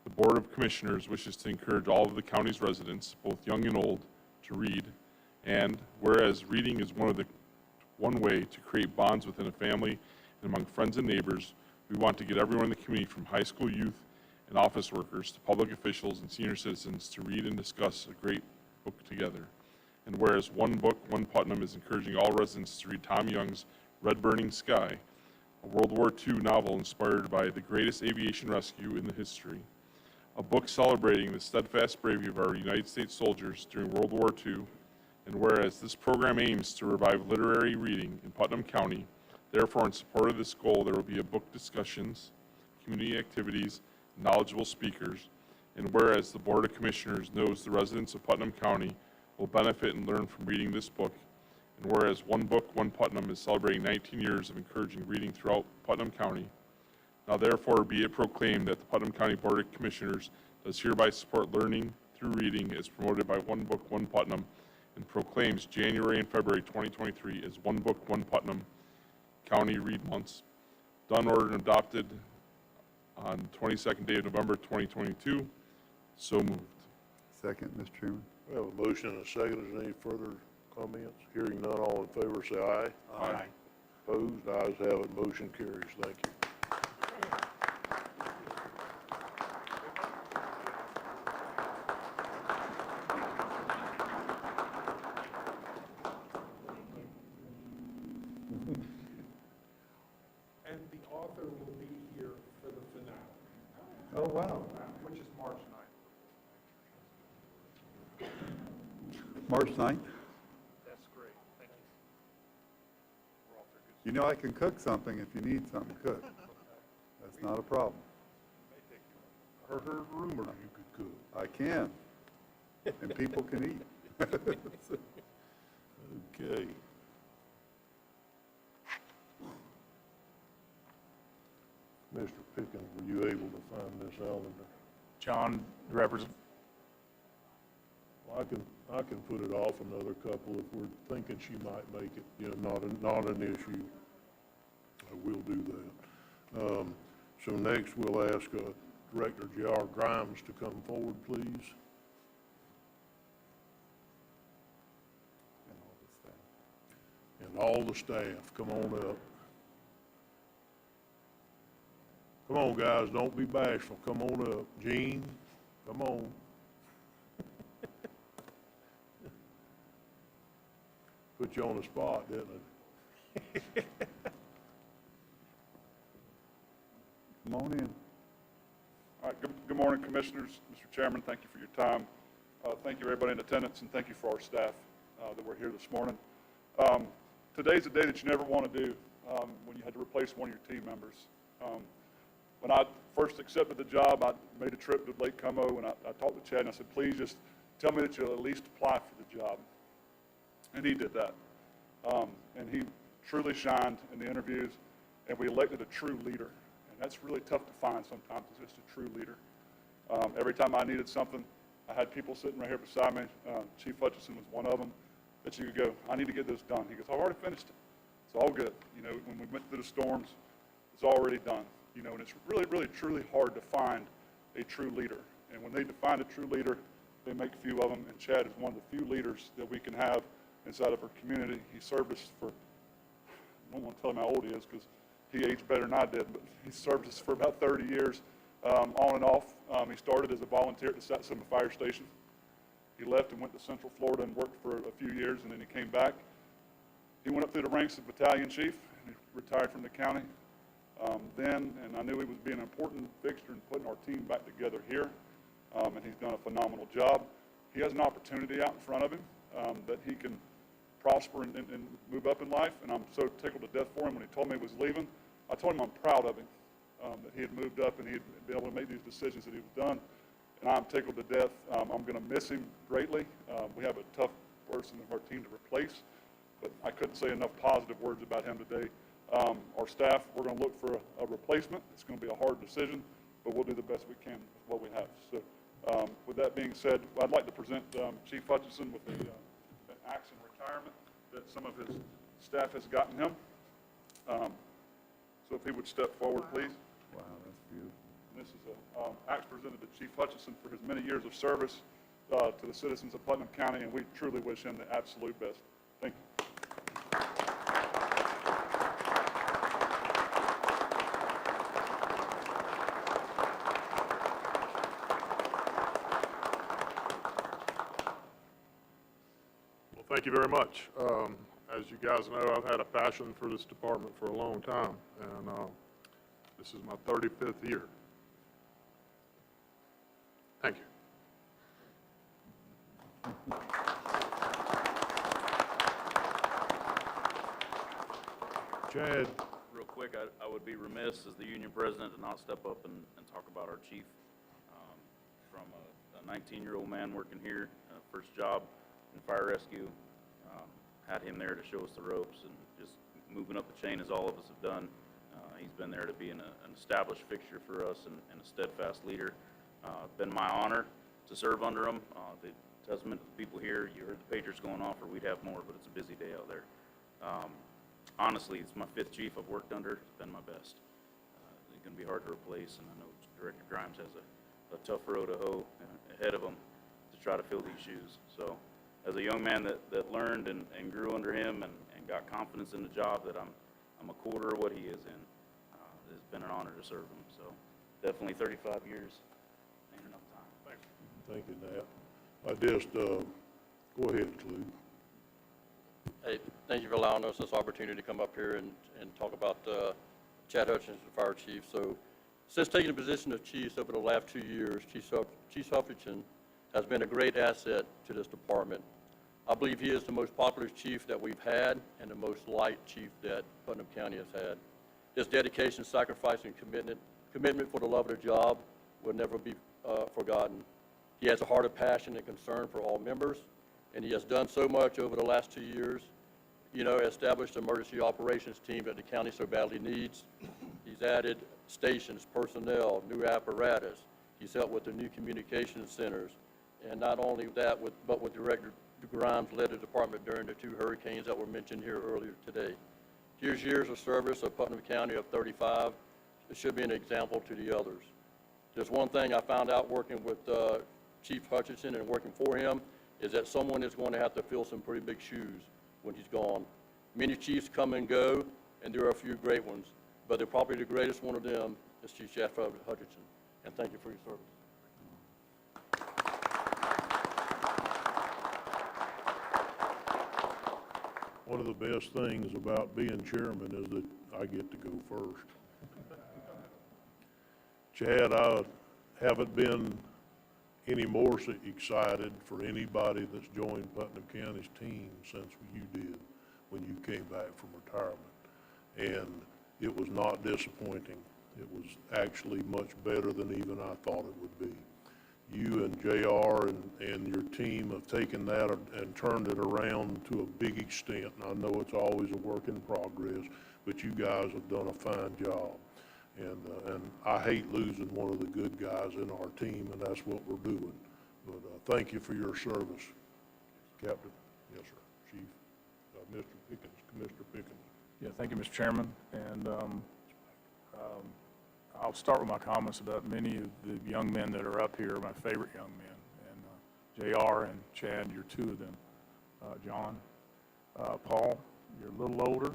the Board of Commissioners wishes to encourage all of the county's residents, both young and old, to read. And whereas reading is one way to create bonds within a family and among friends and neighbors, we want to get everyone in the community, from high school youth and office workers to public officials and senior citizens, to read and discuss a great book together. And whereas One Book, One Putnam is encouraging all residents to read Tom Young's Red Burning Sky, a World War II novel inspired by the greatest aviation rescue in the history, a book celebrating the steadfast bravery of our United States soldiers during World War II. And whereas this program aims to revive literary reading in Putnam County, therefore in support of this goal, there will be a book discussions, community activities, knowledgeable speakers. And whereas the Board of Commissioners knows the residents of Putnam County will benefit and learn from reading this book. And whereas One Book, One Putnam is celebrating 19 years of encouraging reading throughout Putnam County, now therefore be it proclaimed that the Putnam County Board of Commissioners does hereby support learning through reading as promoted by One Book, One Putnam, and proclaims January and February 2023 as One Book, One Putnam County Read Months. Done, ordered, and adopted on 22nd day of November 2022. So moved. Second, Mr. Chairman. We have a motion and a second. Is there any further comments? Hearing none, all in favor say aye. Aye. Opposed? Ayes have it. Motion carries. Thank you. And the author will be here for the finale. Oh, wow. Which is March 9th. March 9th? That's great. Thank you. We're off to a good You know I can cook something if you need something cooked. That's not a problem. I heard rumors you could cook. I can. And people can eat. Okay. Mr. Pickens, were you able to find this out? John, represent. Well, I can put it off another couple if we're thinking she might make it, not an issue. We'll do that. So next, we'll ask Director J.R. Grimes to come forward, please. And all the staff, come on up. Come on, guys, don't be bashful. Come on up. Gene, come on. Put you on the spot, didn't it? Commissioners, Mr. Chairman, thank you for your time. Thank you, everybody in attendance, and thank you for our staff that were here this morning. Today's a day that you never want to do when you had to replace one of your team members. When I first accepted the job, I made a trip to Lake Como, and I talked to Chad, and I said, please just tell me that you'll at least apply for the job. And he did that. And he truly shined in the interviews, and we elected a true leader. And that's really tough to find sometimes, is just a true leader. Every time I needed something, I had people sitting right here beside me. Chief Hutchinson was one of them, that you could go, I need to get this done. He goes, I've already finished it. It's all good. You know, when we went through the storms, it's already done. You know, and it's really, really, truly hard to find a true leader. And when they define a true leader, they make few of them. And Chad is one of the few leaders that we can have inside of our community. He served us for, I don't want to tell him how old he is because he aged better than I did, but he served us for about 30 years on and off. He started as a volunteer at the Satsuma Fire Station. He left and went to Central Florida and worked for a few years, and then he came back. He went up through the ranks of battalion chief, and he retired from the county. And I knew he was being an important fixture in putting our team back together here, and he's done a phenomenal job. He has an opportunity out in front of him that he can prosper and move up in life, and I'm so tickled to death for him. When he told me he was leaving, I told him I'm proud of him, that he had moved up and he had been able to make these decisions that he was done, and I'm tickled to death. I'm going to miss him greatly. We have a tough person of our team to replace, but I couldn't say enough positive words about him today. Our staff, we're going to look for a replacement. It's going to be a hard decision, but we'll do the best we can with what we have. So with that being said, I'd like to present Chief Hutchinson with an axe in retirement that some of his staff has gotten him. So if he would step forward, please. Wow, that's beautiful. And this is an axe presented to Chief Hutchinson for his many years of service to the citizens of Putnam County, and we truly wish him the absolute best. Thank you. Thank you very much. As you guys know, I've had a passion for this department for a long time, and this is my 35th year. Thank you. Chad. Real quick, I would be remiss as the union president to not step up and talk about our chief. From a 19-year-old man working here, first job in fire rescue, had him there to show us the ropes and just moving up the chain as all of us have done. He's been there to be an established fixture for us and a steadfast leader. Been my honor to serve under him. The testament to the people here, you heard the pagers going off, or we'd have more, but it's a busy day out there. Honestly, it's my 5th chief I've worked under. It's been my best. It's going to be hard to replace, and I know Director Grimes has a tough road to hoe ahead of him to try to fill these shoes. So as a young man that learned and grew under him and got confidence in the job that I'm a quarter of what he is in, it's been an honor to serve him. So definitely 35 years ain't enough time. Thank you, Nat. I just, go ahead, Clue. Hey, thank you for allowing us this opportunity to come up here and talk about Chad Hutchinson, Fire Chief. So since taking the position of chief over the last 2 years, Chief Hutchinson has been a great asset to this department. I believe he is the most popular chief that we've had and the most liked chief that Putnam County has had. His dedication, sacrifice, and commitment for the love of the job will never be forgotten. He has a heart of passion and concern for all members, and he has done so much over the last 2 years. You know, established the emergency operations team that the county so badly needs. He's added stations, personnel, new apparatus. He's helped with the new communication centers. And not only that, but with Director Grimes led the department during the 2 hurricanes that were mentioned here earlier today. His years of service of Putnam County of 35, it should be an example to the others. There's one thing I found out working with Chief Hutchinson and working for him is that someone is going to have to fill some pretty big shoes when he's gone. Many chiefs come and go, and there are a few great ones, but probably the greatest one of them is Chief Chad Hutchinson. And thank you for your service. One of the best things about being chairman is that I get to go first. Chad, haven't been any more so excited for anybody that's joined Putnam County's team since you did when you came back from retirement. And it was not disappointing. It was actually much better than even I thought it would be. You and JR and your team have taken that and turned it around to a big extent. And I know it's always a work in progress, but you guys have done a fine job. And I hate losing one of the good guys in our team, and that's what we're doing. But thank you for your service, Captain. Yes, sir. Chief, Mr. Pickens, Commissioner Pickens. Yeah, thank you, Mr. Chairman. And I'll start with my comments about many of the young men that are up here, my favorite young men. And JR and Chad, you're two of them. John, Paul, you're a little older,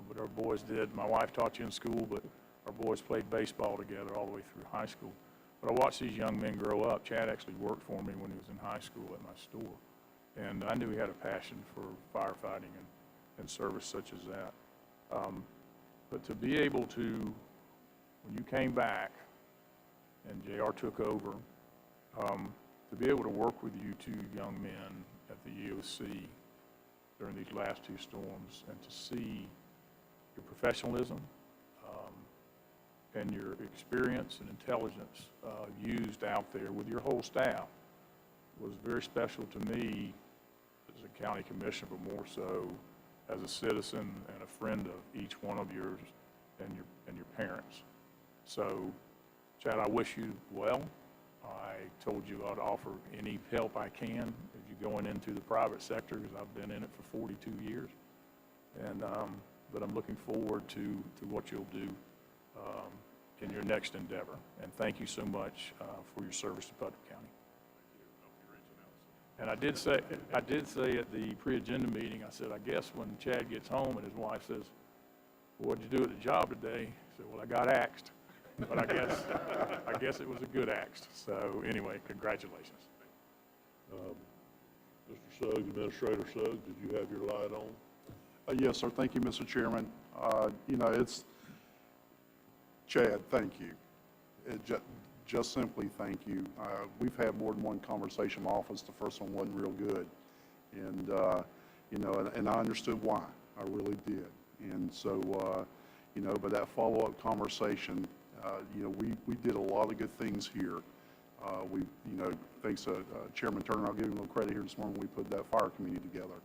but our boys did. My wife taught you in school, but our boys played baseball together all the way through high school. But I watched these young men grow up. Chad actually worked for me when he was in high school at my store. And I knew he had a passion for firefighting and service such as that. But to be able to, when you came back and JR took over, to be able to work with you two young men at the EOC during these last two storms and to see your professionalism, and your experience and intelligence used out there with your whole staff was very special to me as a county commissioner, but more so as a citizen and a friend of each one of yours and your parents. So, Chad, I wish you well. I told you I'd offer any help I can as you're going into the private sector, because I've been in it for 42 years. And but I'm looking forward to what you'll do in your next endeavor. And thank you so much for your service to Putnam County. And I did say at the pre-agenda meeting, I said, I guess when Chad gets home and his wife says, well, what'd you do at the job today? I said, well, I got axed. But I guess it was a good axe. So anyway, congratulations. Mr. Suggs, Administrator Suggs, did you have your light on? Yes, sir. Thank you, Mr. Chairman. Chad, thank you. Just simply thank you. We've had more than one conversation in my office. The first one wasn't real good. And, and I understood why. I really did. And so, but that follow-up conversation, we did a lot of good things here. Thanks to Chairman Turner, I'll give him a little credit here this morning, we put that fire committee together.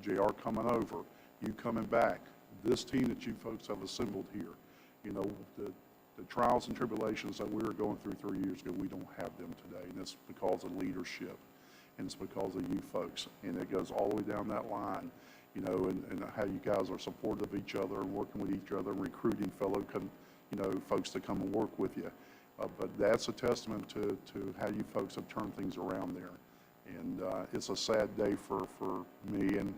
JR coming over, you coming back, this team that you folks have assembled here, the trials and tribulations that we were going through 3 years ago, we don't have them today, and it's because of leadership, and it's because of you folks, and it goes all the way down that line, and how you guys are supportive of each other and working with each other and recruiting fellow folks to come and work with you. But that's a testament to how you folks have turned things around there. And it's a sad day for me and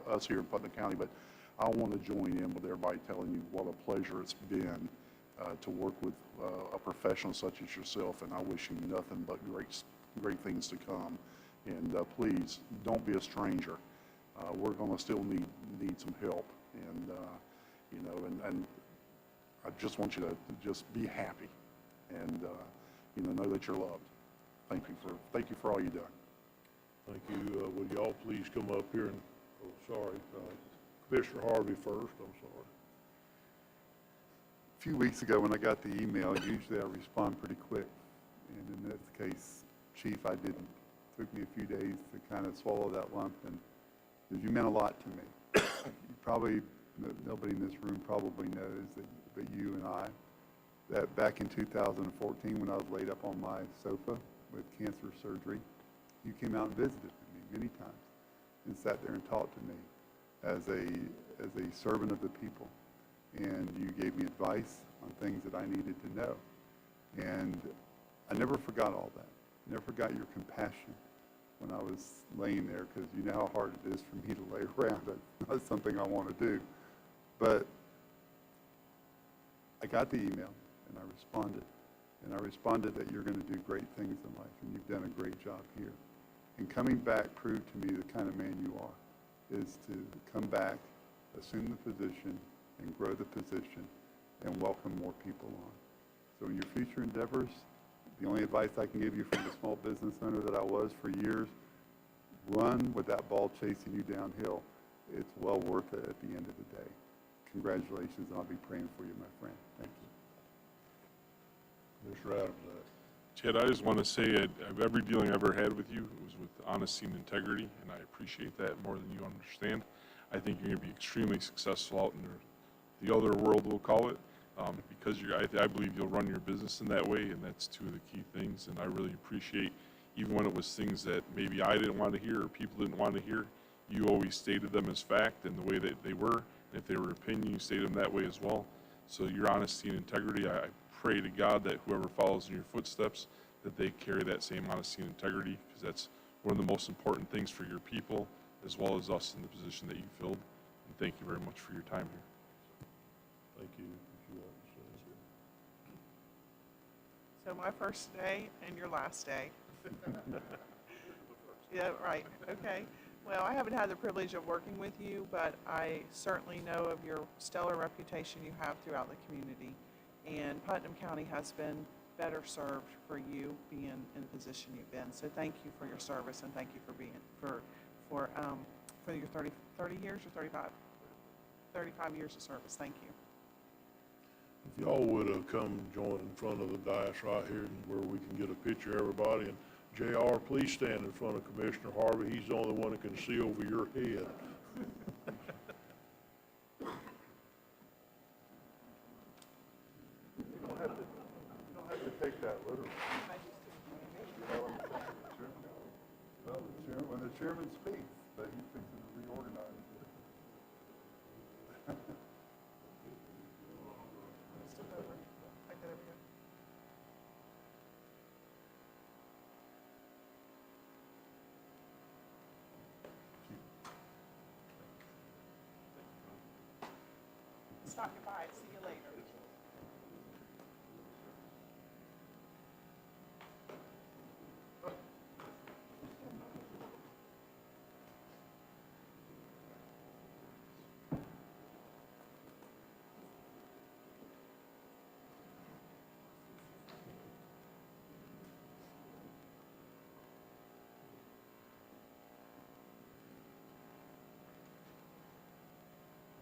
us here in Putnam County, but I want to join in with everybody telling you what a pleasure it's been to work with a professional such as yourself, and I wish you nothing but great things to come. And please, don't be a stranger. We're going to still need some help, and and I just want you to just be happy, and know that you're loved. Thank you for all you've done. Thank you. Would y'all please come up here and, Commissioner Harvey first, I'm sorry. A few weeks ago when I got the email, usually I respond pretty quick. And in this case, Chief, I didn't. It took me a few days to kind of swallow that lump, and because you meant a lot to me. Nobody in this room probably knows but you and I, that back in 2014 when I was laid up on my sofa with cancer surgery, you came out and visited with me many times and sat there and talked to me as a servant of the people. And you gave me advice on things that I needed to know. And I never forgot all that. I never forgot your compassion when I was laying there, because you know how hard it is for me to lay around. That's not something I want to do. But I got the email, and I responded. And I responded that you're going to do great things in life, and you've done a great job here. And coming back proved to me the kind of man you are, is to come back, assume the position, and grow the position, and welcome more people on. So in your future endeavors, The only advice I can give you from the small business owner that I was for years, run with that ball chasing you downhill. It's well worth it at the end of the day. Congratulations, and I'll be praying for you, my friend. Thank you. Mr. Adams, Chad, I just want to say, every dealing I ever had with you, it was with honesty and integrity, and I appreciate that more than you understand. I think you're going to be extremely successful out in the other world, we'll call it, because I believe you'll run your business in that way, and that's two of the key things. And I really appreciate, even when it was things that maybe I didn't want to hear or people didn't want to hear, you always stated them as fact and the way that they were. And if they were opinion, you stated them that way as well. So your honesty and integrity, I pray to God that whoever follows in your footsteps, that they carry that same honesty and integrity, because that's one of the most important things for your people, as well as us in the position that you filled. And thank you very much for your time here. thank you. Would you like to say anything? So my first day and your last day. Yeah, right, okay. Well, I haven't had the privilege of working with you, but I certainly know of your stellar reputation you have throughout the community. And Putnam County has been better served for you being in the position you've been. So thank you for your service, and thank you for being, for your 30 years or 35? 35 years of service, thank you. If y'all would have come join in front of the dais right here where we can get a picture of everybody. And JR, please stand in front of Commissioner Harvey. He's the only one that can see over your head. You don't have to take that literally. Well, when the chairman speaks, but he's fixing to reorganize it. Stop your by. See you later.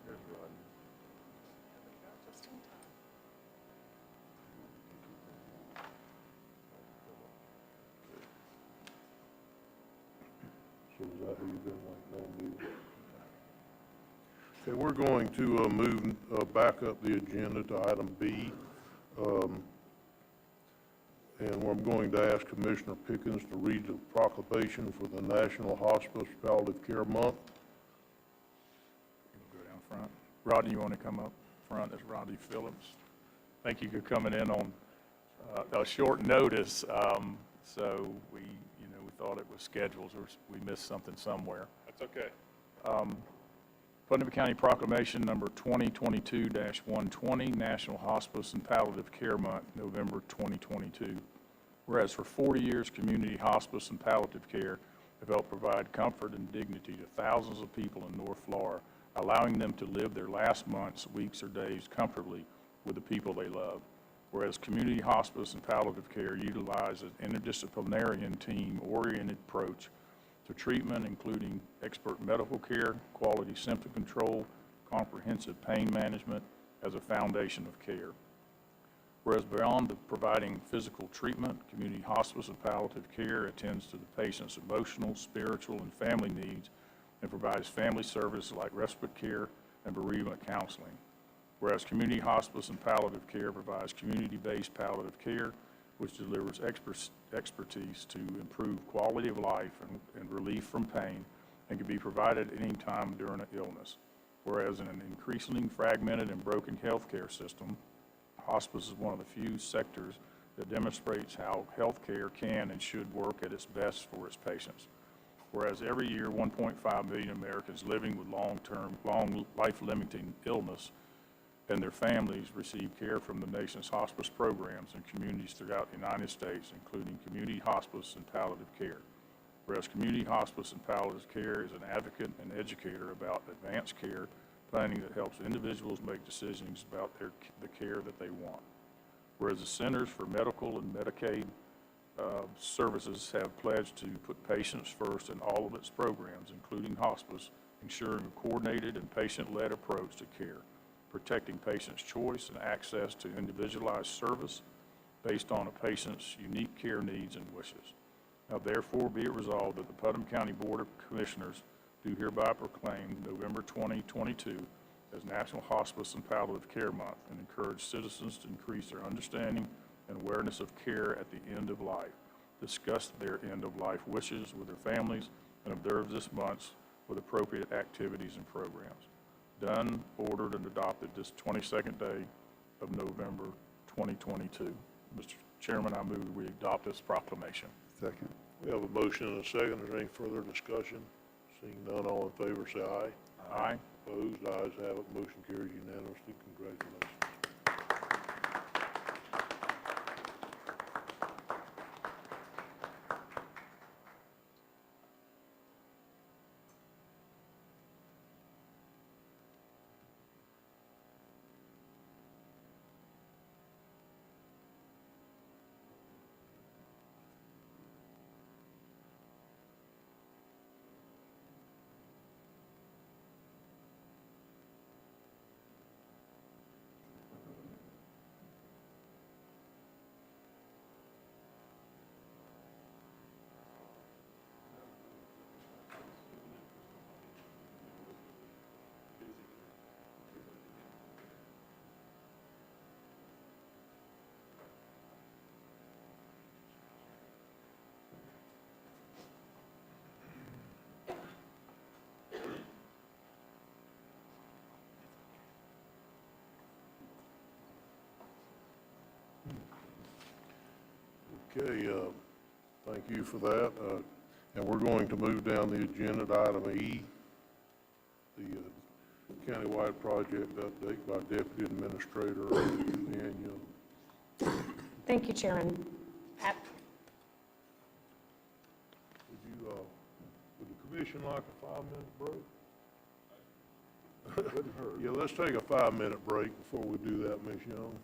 Here's Rod. Just in time. So is that who you've been waiting on? Okay, we're going to move back up the agenda to item B. And I'm going to ask Commissioner Pickens to read the proclamation for the National Hospice Palliative Care Month. Go down front. Rodney, you want to come up front? That's Rodney Phillips. Thank you for coming in on a short notice. So we thought it was scheduled, or we missed something somewhere. That's okay. Putnam County Proclamation number 2022-120, National Hospice and Palliative Care Month, November 2022. Whereas for 40 years, community hospice and palliative care have helped provide comfort and dignity to thousands of people in North Florida, allowing them to live their last months, weeks, or days comfortably with the people they love. Whereas community hospice and palliative care utilize an interdisciplinary team-oriented approach to treatment, including expert medical care, quality symptom control, comprehensive pain management as a foundation of care. Whereas beyond providing physical treatment, community hospice and palliative care attends to the patient's emotional, spiritual, and family needs and provides family services like respite care and bereavement counseling. Whereas community hospice and palliative care provides community-based palliative care, which delivers expertise to improve quality of life and relief from pain, and can be provided any time during an illness. Whereas in an increasingly fragmented and broken healthcare system, hospice is one of the few sectors that demonstrates how healthcare can and should work at its best for its patients. Whereas every year, 1.5 million Americans living with long life-limiting illness and their families receive care from the nation's hospice programs in communities throughout the United States, including community hospice and palliative care. Whereas community hospice and palliative care is an advocate and educator about advanced care planning that helps individuals make decisions about the care that they want. Whereas the Centers for Medical and Medicaid Services have pledged to put patients first in all of its programs, including hospice, ensuring a coordinated and patient-led approach to care, protecting patients' choice and access to individualized service based on a patient's unique care needs and wishes. Now therefore be it resolved that the Putnam County Board of Commissioners do hereby proclaim November 2022 as National Hospice and Palliative Care Month and encourage citizens to increase their understanding and awareness of care at the end of life, discuss their end-of-life wishes with their families, and observe this month with appropriate activities and programs. Done, ordered, and adopted this 22nd day of November 2022. Mr. Chairman, I move we adopt this proclamation. Second. We have a motion and a second. Is there any further discussion? Seeing none, all in favor say aye. Aye. Opposed, ayes have it. Motion carries unanimously. Congratulations. Okay, thank you for that. And we're going to move down the agenda to item E, the countywide project update by Deputy Administrator Daniel. Thank you, Chairman. Would the commission like a 5-minute break? Yeah, let's take a 5-minute break before we do that, Ms. Young.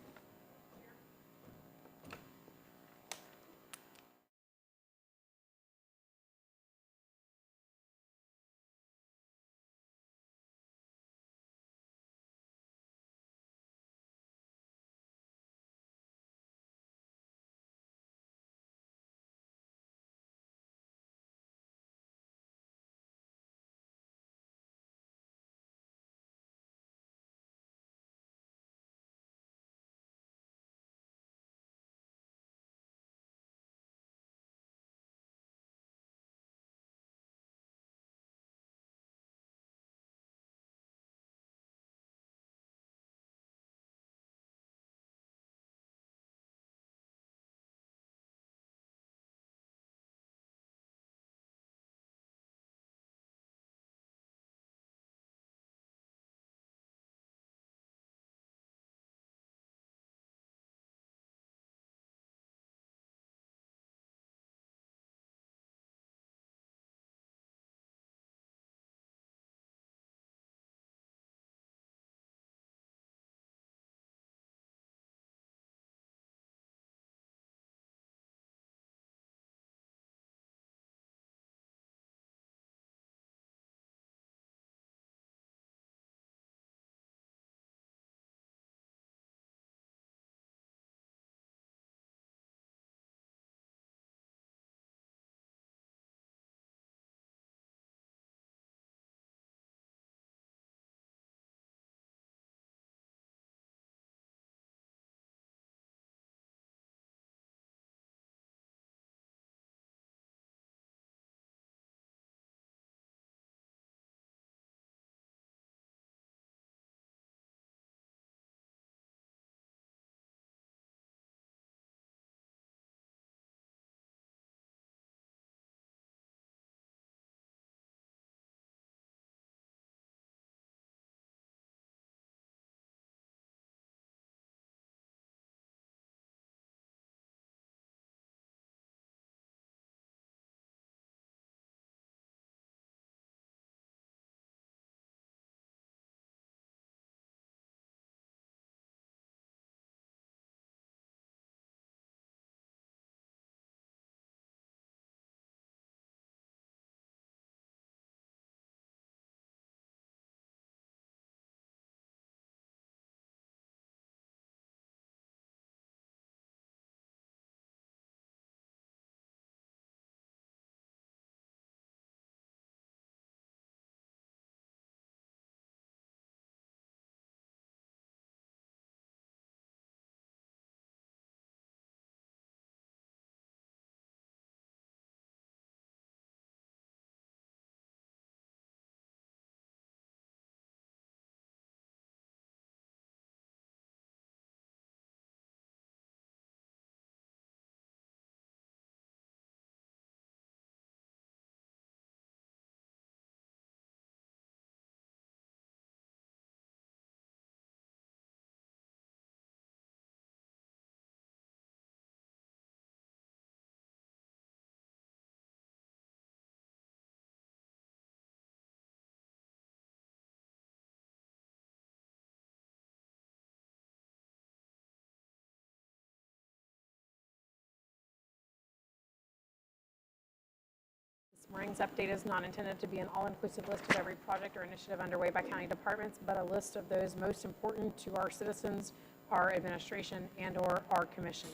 morning's update is not intended to be an all-inclusive list of every project or initiative underway by county departments, but a list of those most important to our citizens, our administration, and/or our commission.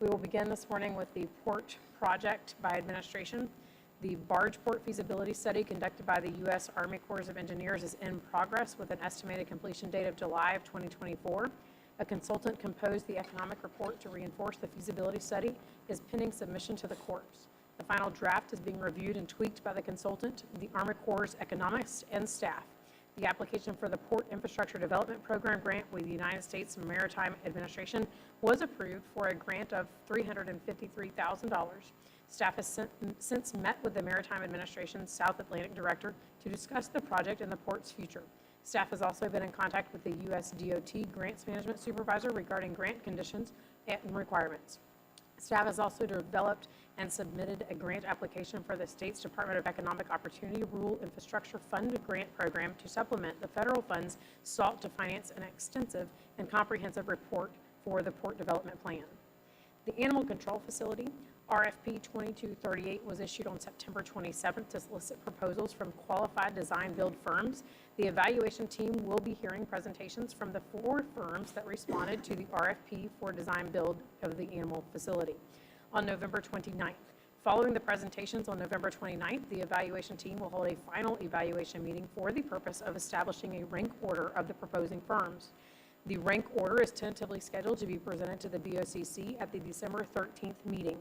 We will begin this morning with the port project by administration. The barge port feasibility study conducted by the U.S. Army Corps of Engineers is in progress with an estimated completion date of July of 2024. A consultant composed the economic report to reinforce the feasibility study is pending submission to the Corps. The final draft is being reviewed and tweaked by the consultant, the Army Corps' economists, and staff. The application for the Port Infrastructure Development Program grant with the United States Maritime Administration was approved for a grant of $353,000. Staff has since met with the Maritime Administration's South Atlantic Director to discuss the project and the port's future. Staff has also been in contact with the U.S. DOT Grants Management Supervisor regarding grant conditions and requirements. Staff has also developed and submitted a grant application for the state's Department of Economic Opportunity Rural Infrastructure Fund grant program to supplement the federal funds sought to finance an extensive and comprehensive report for the port development plan. The Animal Control Facility, RFP 2238, was issued on September 27th to solicit proposals from qualified design-build firms. The evaluation team will be hearing presentations from the 4 firms that responded to the RFP for design-build of the animal facility on November 29th. Following the presentations on November 29th, the evaluation team will hold a final evaluation meeting for the purpose of establishing a rank order of the proposing firms. The rank order is tentatively scheduled to be presented to the BOCC at the December 13th meeting.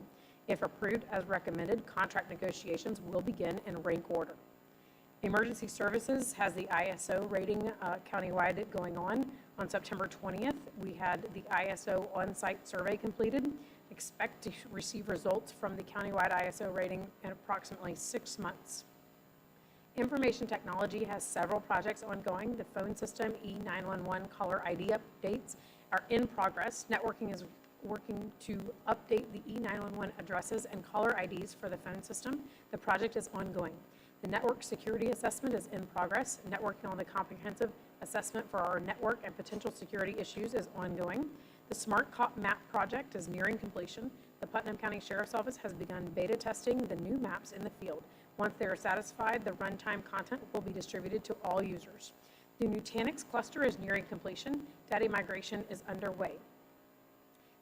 If approved as recommended, contract negotiations will begin in rank order. Emergency Services has the ISO rating countywide going on. On September 20th, we had the ISO on-site survey completed. Expect to receive results from the countywide ISO rating in approximately 6 months. Information Technology has several projects ongoing. The phone system E911 caller ID updates are in progress. Networking is working to update the E911 addresses and caller IDs for the phone system. The project is ongoing. The network security assessment is in progress. Networking on the comprehensive assessment for our network and potential security issues is ongoing. The Smart Cop Map project is nearing completion. The Putnam County Sheriff's Office has begun beta testing the new maps in the field. Once they are satisfied, the runtime content will be distributed to all users. The Nutanix cluster is nearing completion. Data migration is underway.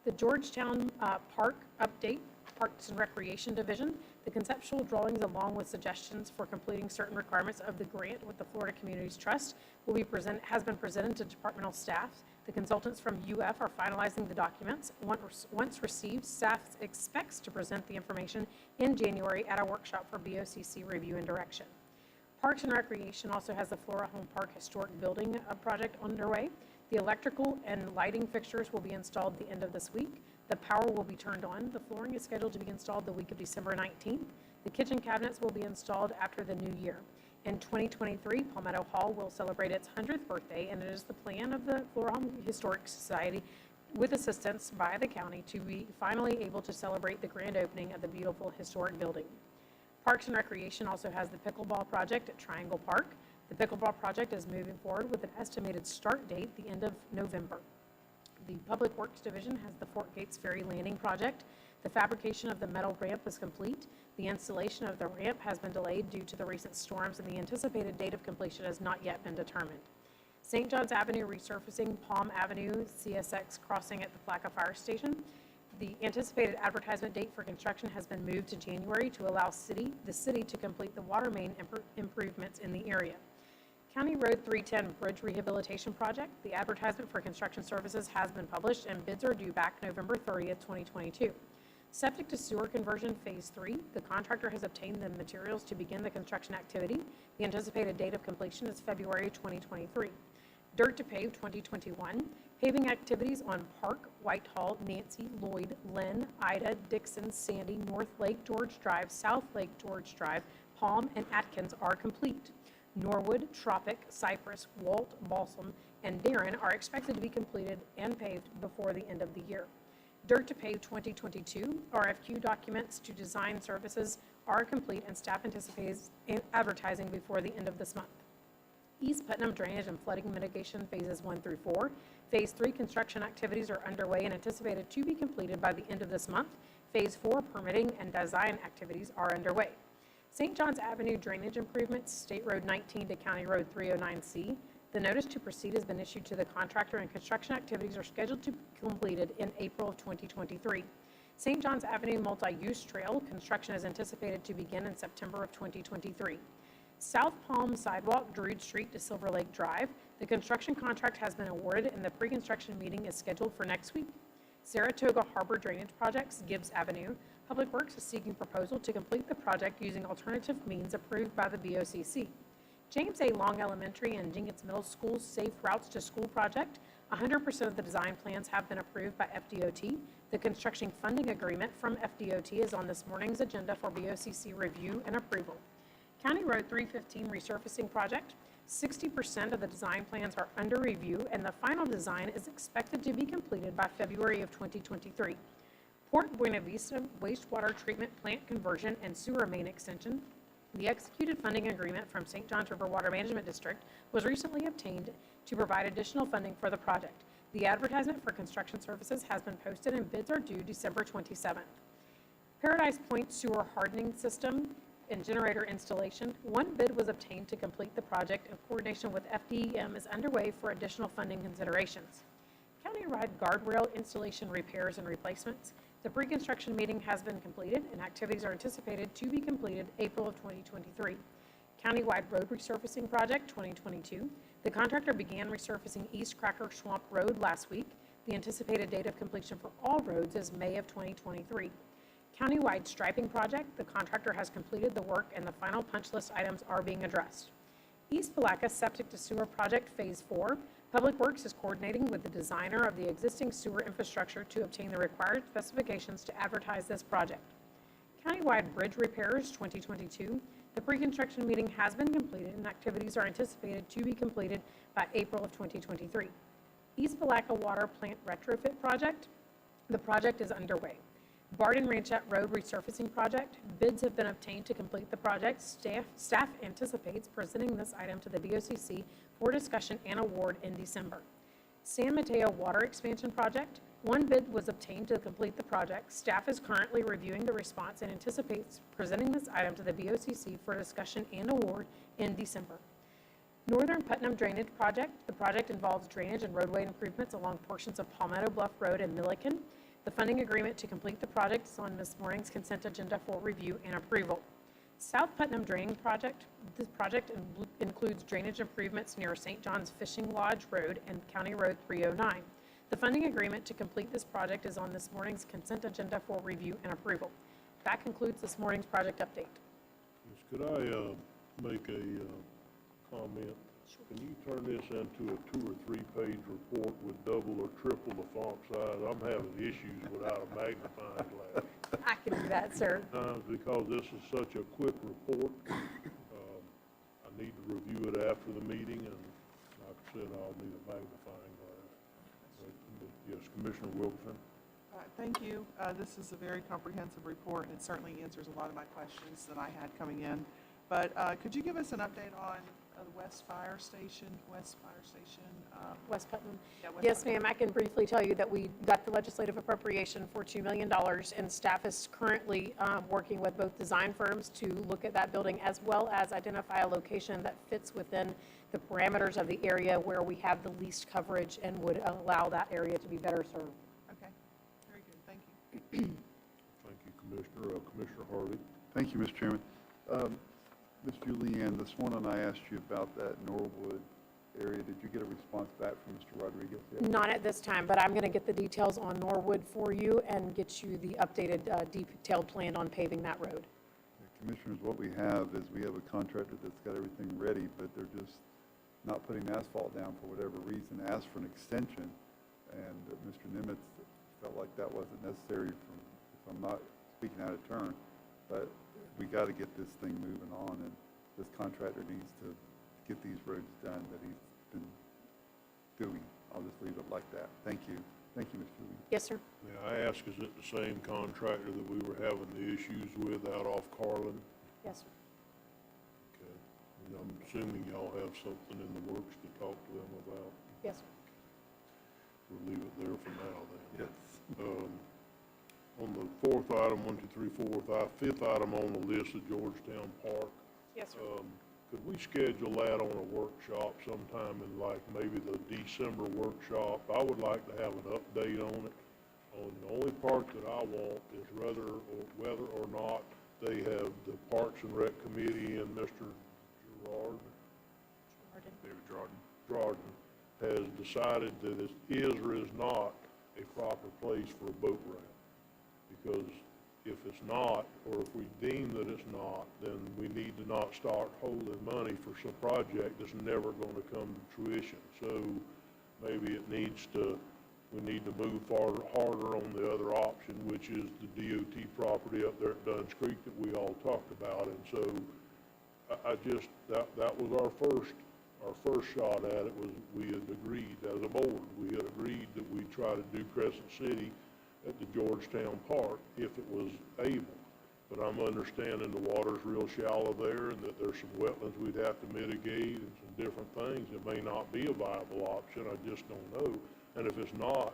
The Georgetown Park update, Parks and Recreation Division. The conceptual drawings along with suggestions for completing certain requirements of the grant with the Florida Communities Trust has been presented to departmental staff. The consultants from UF are finalizing the documents. Once received, staff expects to present the information in January at a workshop for BOCC review and direction. Parks and Recreation also has the Flora Home Park Historic Building project underway. The electrical and lighting fixtures will be installed at the end of this week. The power will be turned on. The flooring is scheduled to be installed the week of December 19th. The kitchen cabinets will be installed after the new year. In 2023, Palmetto Hall will celebrate its 100th birthday, and it is the plan of the Flora Home Historic Society, with assistance by the county, to be finally able to celebrate the grand opening of the beautiful historic building. Parks and Recreation also has the pickleball project at Triangle Park. The pickleball project is moving forward with an estimated start date the end of November. The Public Works Division has the Fort Gates Ferry Landing project. The fabrication of the metal ramp is complete. The installation of the ramp has been delayed due to the recent storms, and the anticipated date of completion has not yet been determined. St. John's Avenue resurfacing, Palm Avenue, CSX crossing at the Placa Fire Station. The anticipated advertisement date for construction has been moved to January to allow the city to complete the water main improvements in the area. County Road 310 Bridge Rehabilitation Project. The advertisement for construction services has been published, and bids are due back November 30th, 2022. Septic to sewer conversion phase 3. The contractor has obtained the materials to begin the construction activity. The anticipated date of completion is February 2023. Dirt to pave 2021. Paving activities on Park, Whitehall, Nancy, Lloyd, Lynn, Ida, Dixon, Sandy, North Lake George Drive, South Lake George Drive, Palm, and Atkins are complete. Norwood, Tropic, Cypress, Walt, Balsam, and Darren are expected to be completed and paved before the end of the year. Dirt to pave 2022 RFQ documents to design services are complete, and staff anticipates advertising before the end of this month. East Putnam drainage and flooding mitigation phases 1 through 4. Phase 3 construction activities are underway and anticipated to be completed by the end of this month. Phase 4 permitting and design activities are underway. St. John's Avenue drainage improvements, State Road 19 to County Road 309C. The notice to proceed has been issued to the contractor and construction activities are scheduled to be completed in April of 2023. St. John's Avenue multi-use trail, construction is anticipated to begin in September of 2023. South Palm Sidewalk, Druid Street to Silver Lake Drive. The construction contract has been awarded and the pre-construction meeting is scheduled for next week. Saratoga Harbor Drainage Projects, Gibbs Avenue. Public Works is seeking proposal to complete the project using alternative means approved by the BOCC. James A. Long Elementary and Jenkins Middle School Safe Routes to School project. 100% of the design plans have been approved by FDOT. The construction funding agreement from FDOT is on this morning's agenda for BOCC review and approval. County Road 315 resurfacing project. 60% of the design plans are under review and the final design is expected to be completed by February of 2023. Port Buena Vista wastewater treatment plant conversion and sewer main extension. The executed funding agreement from St. Johns River Water Management District was recently obtained to provide additional funding for the project. The advertisement for construction services has been posted and bids are due December 27th. Paradise Point sewer hardening system and generator installation. One bid was obtained to complete the project and coordination with FDEM is underway for additional funding considerations. County-wide guardrail installation repairs and replacements. The pre-construction meeting has been completed and activities are anticipated to be completed April of 2023. Countywide road resurfacing project 2022. The contractor began resurfacing East Cracker Swamp Road last week. The anticipated date of completion for all roads is May of 2023. Countywide striping project. The contractor has completed the work and the final punch list items are being addressed. East Palaca Septic to Sewer Project Phase 4. Public Works is coordinating with the designer of the existing sewer infrastructure to obtain the required specifications to advertise this project. Countywide bridge repairs 2022. The pre-construction meeting has been completed and activities are anticipated to be completed by April of 2023. East Palaca Water Plant Retrofit Project. The project is underway. Barden Ranchette Road resurfacing project. Bids have been obtained to complete the project. Staff anticipates presenting this item to the BOCC for discussion and award in December. San Mateo Water Expansion Project. One bid was obtained to complete the project. Staff is currently reviewing the response and anticipates presenting this item to the BOCC for discussion and award in December. Northern Putnam Drainage Project. The project involves drainage and roadway improvements along portions of Palmetto Bluff Road and Milliken. The funding agreement to complete the project is on this morning's consent agenda for review and approval. South Putnam Draining Project. This project includes drainage improvements near St. John's Fishing Lodge Road and County Road 309. The funding agreement to complete this project is on this morning's consent agenda for review and approval. That concludes this morning's project update. Yes, could I make a comment? Sure. Can you turn this into a 2 or 3 page report with double or triple the font size? I'm having issues without a magnifying glass. I can do that, sir. Because this is such a quick report. I need to review it after the meeting, and like I said, I'll need a magnifying glass. But, yes, Commissioner Wilkerson. Thank you. This is a very comprehensive report, and it certainly answers a lot of my questions that I had coming in. But could you give us an update on the West Fire Station? West West Putnam. Yeah, Yes, ma'am. I can briefly tell you that we got the legislative appropriation for $2 million, and staff is currently working with both design firms to look at that building as well as identify a location that fits within the parameters of the area where we have the least coverage and would allow that area to be better served. Okay. Very good. Thank you. Thank you, Commissioner. Commissioner Harvey. Thank you, Mr. Chairman. Ms. Julianne, this morning I asked you about that Norwood area. Did you get a response back from Mr. Rodriguez yet? Not at this time, but I'm going to get the details on Norwood for you and get you the updated detailed plan on paving that road. Commissioners, what we have is we have a contractor that's got everything ready, but they're just not putting asphalt down for whatever reason, asked for an extension, and Mr. Nimitz felt like that wasn't necessary, if I'm not speaking out of turn, but we got to get this thing moving on, and this contractor needs to get these roads done that he's been doing. I'll just leave it like that. Thank you. Thank you, Mr. Julian. Yes, sir. May I ask, is it the same contractor that we were having the issues with out off Carlin? Yes, sir. Okay. And I'm assuming y'all have something in the works to talk to them about. Yes, sir. We'll leave it there for now then. Yes. On the fourth item, 1, 2, 3, fifth item on the list of Georgetown Park, Yes, sir. could we schedule that on a workshop sometime in like maybe the December workshop? I would like to have an update on it. The only part that I want is whether or not they have the Parks and Rec Committee and Mr. David Jordan. has decided that it is or is not a proper place for a boat ramp. Because if it's not, or if we deem that it's not, then we need to not start holding money for some project that's never going to come to fruition. So maybe we need to move harder on the other option, which is the DOT property up there at Dunn's Creek that we all talked about. And so that was our first shot at it. Was we had agreed as a board, we had agreed that we'd try to do Crescent City at the Georgetown Park if it was able. But I'm understanding the water's real shallow there and that there's some wetlands we'd have to mitigate and some different things. It may not be a viable option, I just don't know. And if it's not,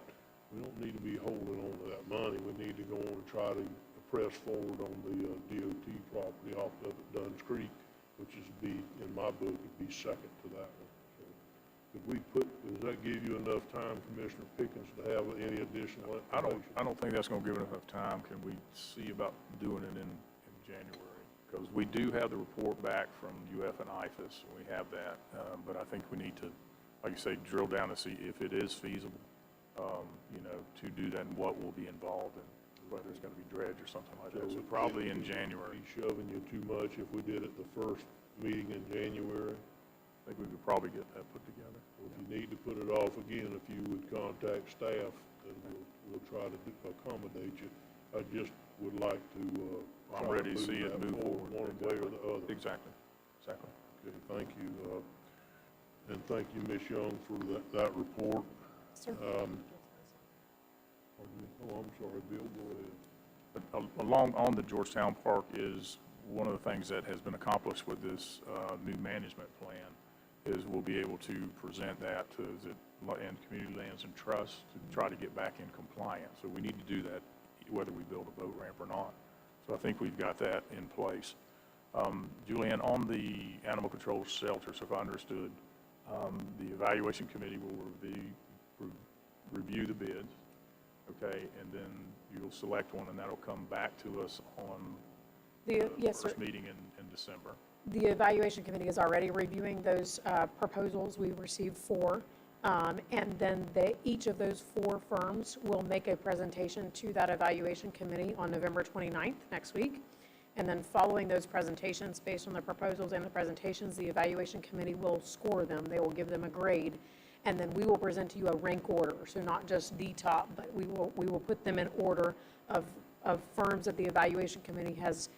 we don't need to be holding on to that money. We need to go on and try to press forward on the DOT property off of Dunn's Creek, which in my book, would be second to that one. So does that give you enough time, Commissioner Pickens, to have any additional information? I don't think that's going to give it enough time. Can we see about doing it in January? Because we do have the report back from UF and IFAS, and we have that. But I think we need to, like you say, drill down to see if it is feasible, to do that and what will be involved and whether it's going to be dredge or something like that. So probably in January. Be shoving you too much if we did it the first meeting in January. I think we could probably get that put together. If you need to put it off again, if you would contact staff, then we'll try to accommodate you. I just would like to. I'm ready to see it move forward. One way or the other. Exactly. Okay, thank you. And thank you, Ms. Young, for that report. Sir. Oh, I'm sorry, Bill, go ahead. But along on the Georgetown Park is one of the things that has been accomplished with this new management plan is we'll be able to present that to and Community Lands and Trust to try to get back in compliance. So we need to do that whether we build a boat ramp or not. So I think we've got that in place. Julianne, on the animal control shelter, so if I understood, the evaluation committee will review the bids, okay, and then you'll select one, and that'll come back to us on the yes, first sir. meeting in December. The evaluation committee is already reviewing those proposals. We received 4. And then each of those 4 firms will make a presentation to that evaluation committee on November 29th, next week. And then following those presentations, based on the proposals and the presentations, the evaluation committee will score them. They will give them a grade. And then we will present to you a rank order. So not just the top, but we will put them in order of firms that the evaluation committee has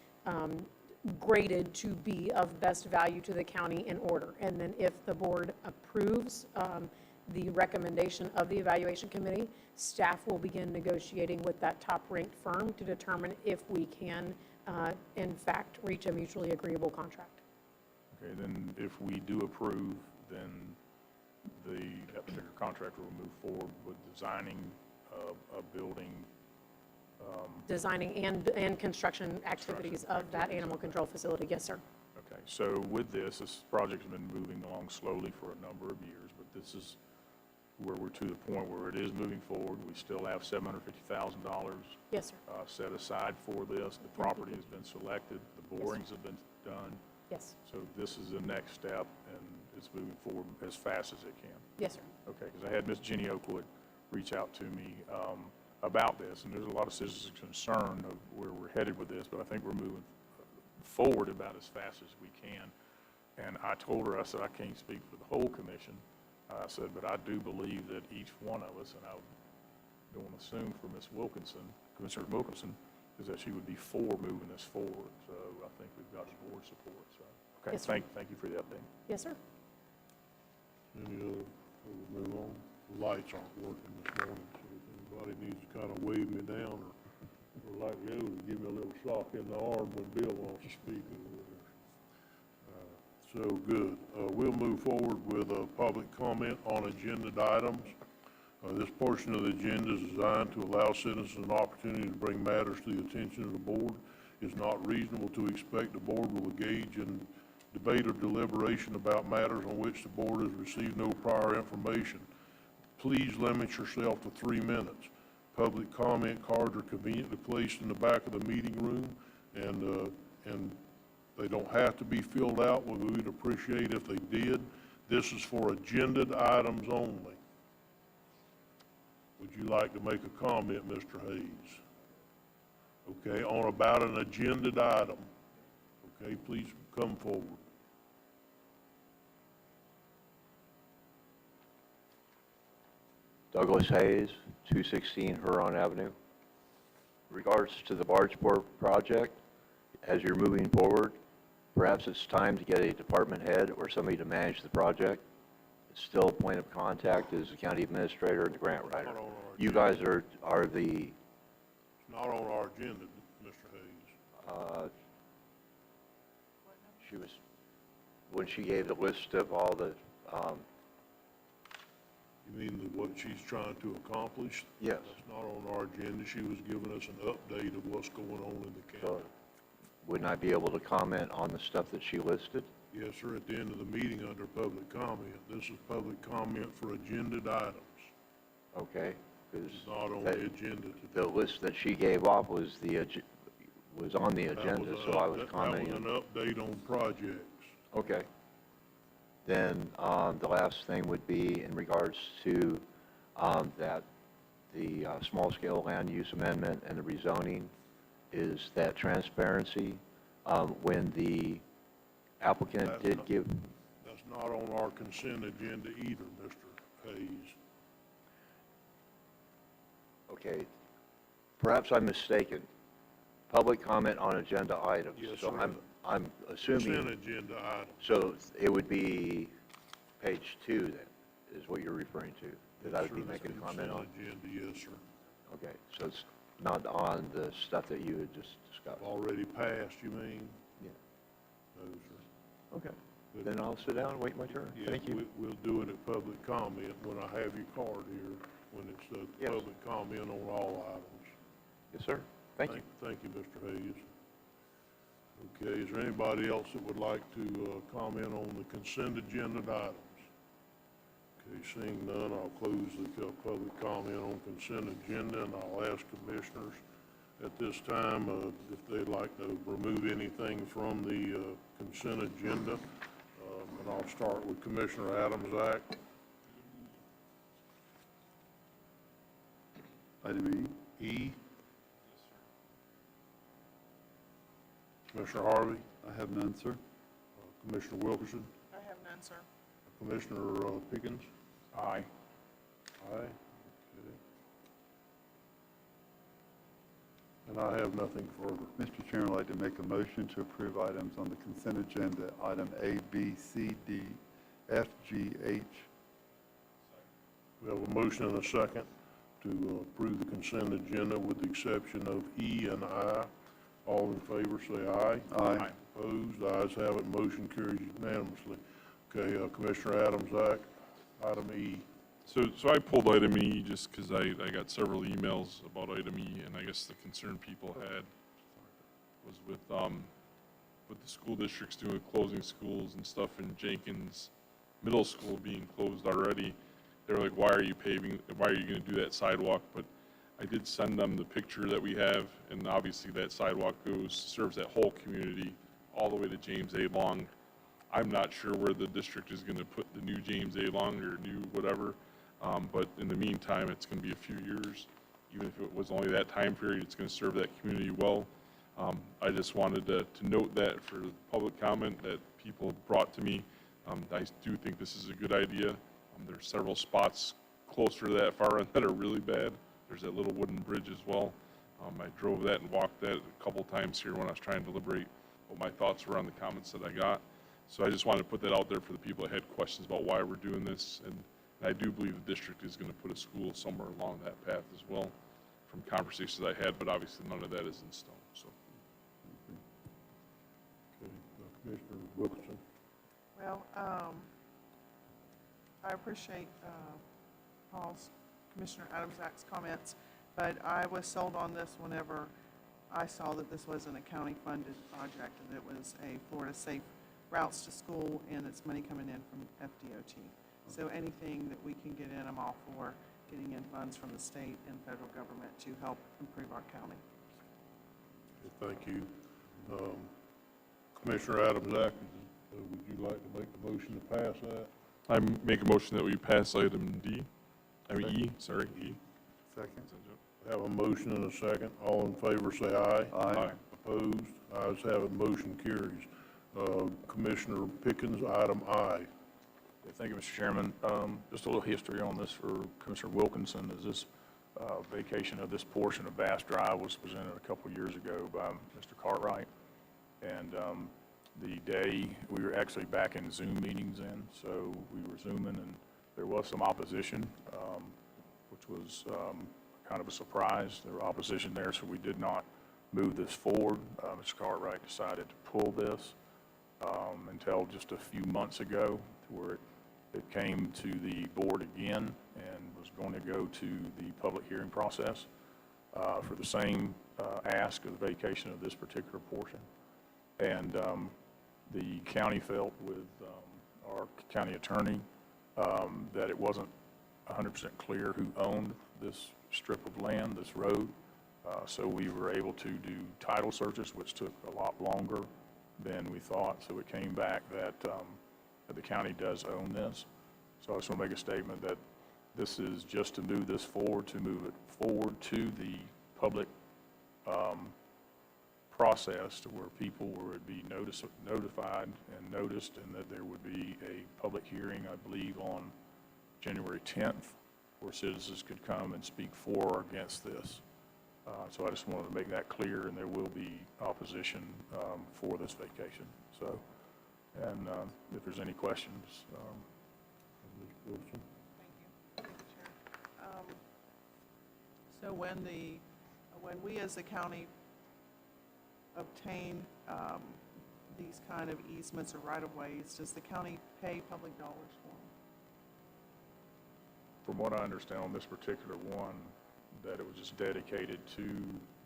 graded to be of best value to the county in order. And then if the board approves the recommendation of the evaluation committee, staff will begin negotiating with that top-ranked firm to determine if we can, in fact, reach a mutually agreeable contract. Okay, then if we do approve, then that particular contractor will move forward with designing a building. Designing and construction activities of that animal control facility. Yes, sir. Okay, so with this project has been moving along slowly for a number of years, but this is where we're to the point where it is moving forward. We still have $750,000 yes, sir. Set aside for this. The property has been selected. The borings have been done. Yes. So this is the next step, and it's moving forward as fast as it can. Yes, sir. Okay, because I had Ms. Jenny Oakwood reach out to me about this, and there's a lot of citizens concerned of where we're headed with this, but I think we're moving forward about as fast as we can. And I told her, I said, I can't speak for the whole commission. I said, but I do believe that each one of us, and I don't want to assume for Ms. Wilkinson, Commissioner Wilkinson, is that she would be for moving this forward. So I think we've got the board support. So, okay, yes, thank you for the update. Yes, sir. Any other, we'll move on. The lights aren't working this morning, so if anybody needs to kind of wave me down or like you, give me a little sock in the arm when Bill wants to speak over there. So good. We'll move forward with a public comment on agenda items. This portion of the agenda is designed to allow citizens an opportunity to bring matters to the attention of the board. It's not reasonable to expect the board will engage in debate or deliberation about matters on which the board has received no prior information. Please limit yourself to 3 minutes. Public comment cards are conveniently placed in the back of the meeting room, and they don't have to be filled out. We would appreciate if they did. This is for agenda items only. Would you like to make a comment, Mr. Hayes? Okay, on about an agenda item. Okay, please come forward. Douglas Hayes, 216 Huron Avenue. Regards to the Bargeport project, as you're moving forward, perhaps it's time to get a department head or somebody to manage the project. It's still a point of contact is the county administrator and the grant writer. You guys are the... It's not on our agenda, Mr. Hayes. She was, when she gave the list of all the, You mean what she's trying to accomplish? Yes. That's not on our agenda. She was giving us an update of what's going on in the county. wouldn't I be able to comment on the stuff that she listed? Yes, sir, at the end of the meeting under public comment. This is public comment for agenda items. Okay, because It's not on the agenda today. the list that she gave off was was on the agenda, so I was commenting. That was an update on projects. Okay. Then the last thing would be in regards to that the small-scale land use amendment and the rezoning is that transparency. When the applicant That's not on our consent agenda either, Mr. Hayes. Okay, perhaps I'm mistaken. Public comment on agenda items. Yes, So sir. I'm assuming. Consent agenda items. So it would be page 2 then, is what you're referring to, that I would be making a comment on? Consent agenda, yes, sir. Okay, so it's not on the stuff that you had just discussed? Already passed, you mean? Yeah. No, sir. Okay. But- Then I'll sit down and wait my turn. Yeah, Thank you. We'll do it at public comment when I have your card here, when it's Yes. public comment on all items. Yes, sir. Thank you. Thank you, Mr. Hayes. Okay, is there anybody else that would like to comment on the consent agenda items? Okay, seeing none, I'll close the public comment on consent agenda, and I'll ask commissioners at this time if they'd like to remove anything from the consent agenda. And I'll start with Commissioner Adams. Item E. E. Commissioner Harvey, I have none, sir. Commissioner Wilkerson, I have none, sir. Commissioner Pickens. Aye. Aye. Okay. And I have nothing further. Mr. Chairman, I'd like to make a motion to approve items on the consent agenda, item A, B, C, D, F, G, H. We have a motion and a second to approve the consent agenda with the exception of E and I. All in favor, say aye. Aye. Opposed, the ayes have it, motion carries unanimously. Okay, Commissioner Adams, item E. So I pulled item E just because I got several emails about item E, and I guess the concern people had was with the school districts doing closing schools and stuff in Jenkins Middle School being closed already. They were like, why are you paving, why are you going to do that sidewalk? But I did send them the picture that we have, and obviously that sidewalk serves that whole community all the way to James A. Long. I'm not sure where the district is going to put the new James A. Long or new whatever, but in the meantime, it's going to be a few years. Even if it was only that time period, it's going to serve that community well. I just wanted to note that for public comment that people brought to me. I do think this is a good idea. There's several spots closer to that far end that are really bad. There's that little wooden bridge as well. I drove that and walked that a couple times here when I was trying to deliberate what my thoughts were on the comments that I got. So I just wanted to put that out there for the people that had questions about why we're doing this. And I do believe the district is going to put a school somewhere along that path as well from conversations I had, but obviously none of that is in stone. So. Okay, Commissioner Wilkerson. Well, I appreciate Paul's Commissioner Adamsak's comments, but I was sold on this whenever I saw that this wasn't a county-funded project, and it was a Florida Safe Routes to School, and it's money coming in from FDOT. So anything that we can get in, I'm all for getting in funds from the state and federal government to help improve our county. Thank you. Commissioner Adamsak, would you like to make the motion to pass that? I make a motion that we pass item E. Second. Have a motion and a second. All in favor, say aye. Aye. Opposed? Ayes have it, motion carries. Commissioner Pickens, item I. Thank you, Mr. Chairman. Just a little history on this for Commissioner Wilkinson, is this vacation of this portion of Bass Drive was presented a couple years ago by Mr. Cartwright. And the day, we were actually back in Zoom meetings then, so we were Zooming, and there was some opposition, which was kind of a surprise. There was opposition there, so we did not move this forward. Mr. Cartwright decided to pull this until just a few months ago, to where it came to the board again and was going to go to the public hearing process for the same ask of the vacation of this particular portion. And the county felt with our county attorney that it wasn't 100% clear who owned this strip of land, this road. So we were able to do title searches, which took a lot longer than we thought. So it came back that the county does own this. So I just want to make a statement that this is just to move this forward, to move it forward to the public process, to where people would be notified and noticed, and that there would be a public hearing, I believe, on January 10th, where citizens could come and speak for or against this. So I just wanted to make that clear, and there will be opposition for this vacation. So, and if there's any questions. Ms. Wilson? Thank you. Thank you, Chair. So when we as the county obtain these kind of easements or right-of-ways, does the county pay public dollars for them? From what I understand on this particular one, that it was just dedicated to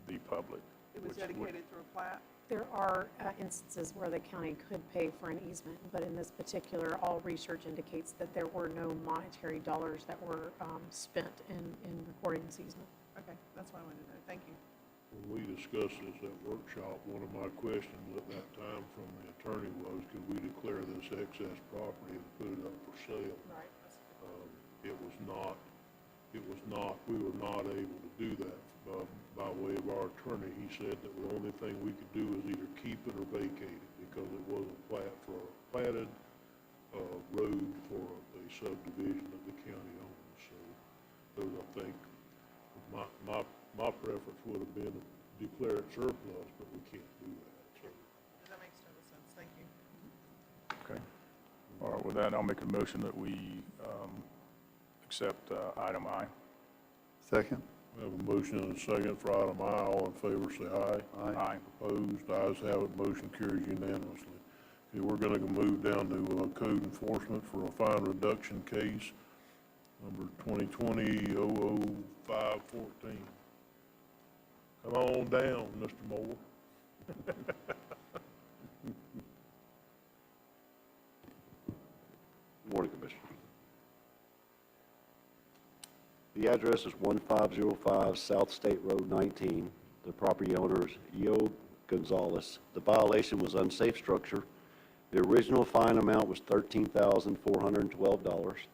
the public. It was dedicated through a plat? There are instances where the county could pay for an easement, but in this particular, all research indicates that there were no monetary dollars that were spent in recording this easement. Okay, that's what I wanted to know. Thank you. When we discussed this at workshop, one of my questions at that time from the attorney was, could we declare this excess property and put it up for sale? Right. We were not able to do that by way of our attorney. He said that the only thing we could do is either keep it or vacate it, because it wasn't platted road for a subdivision that the county owns. So those, I think, my preference would have been to declare it surplus, but we can't do that. So. That makes total sense. Thank you. Okay. All right, with that, I'll make a motion that we accept item I. Second. We have a motion and a second for item I. All in favor, say aye. Aye. Opposed? Ayes have it. Motion carries unanimously. Okay, we're going to move down to code enforcement for a fine reduction case, number 2020-00514. Come on down, Mr. Moore. Morning, Commissioner. The address is 1505 South State Road 19. The property owner is Yo Gonzalez. The violation was unsafe structure. The original fine amount was $13,412,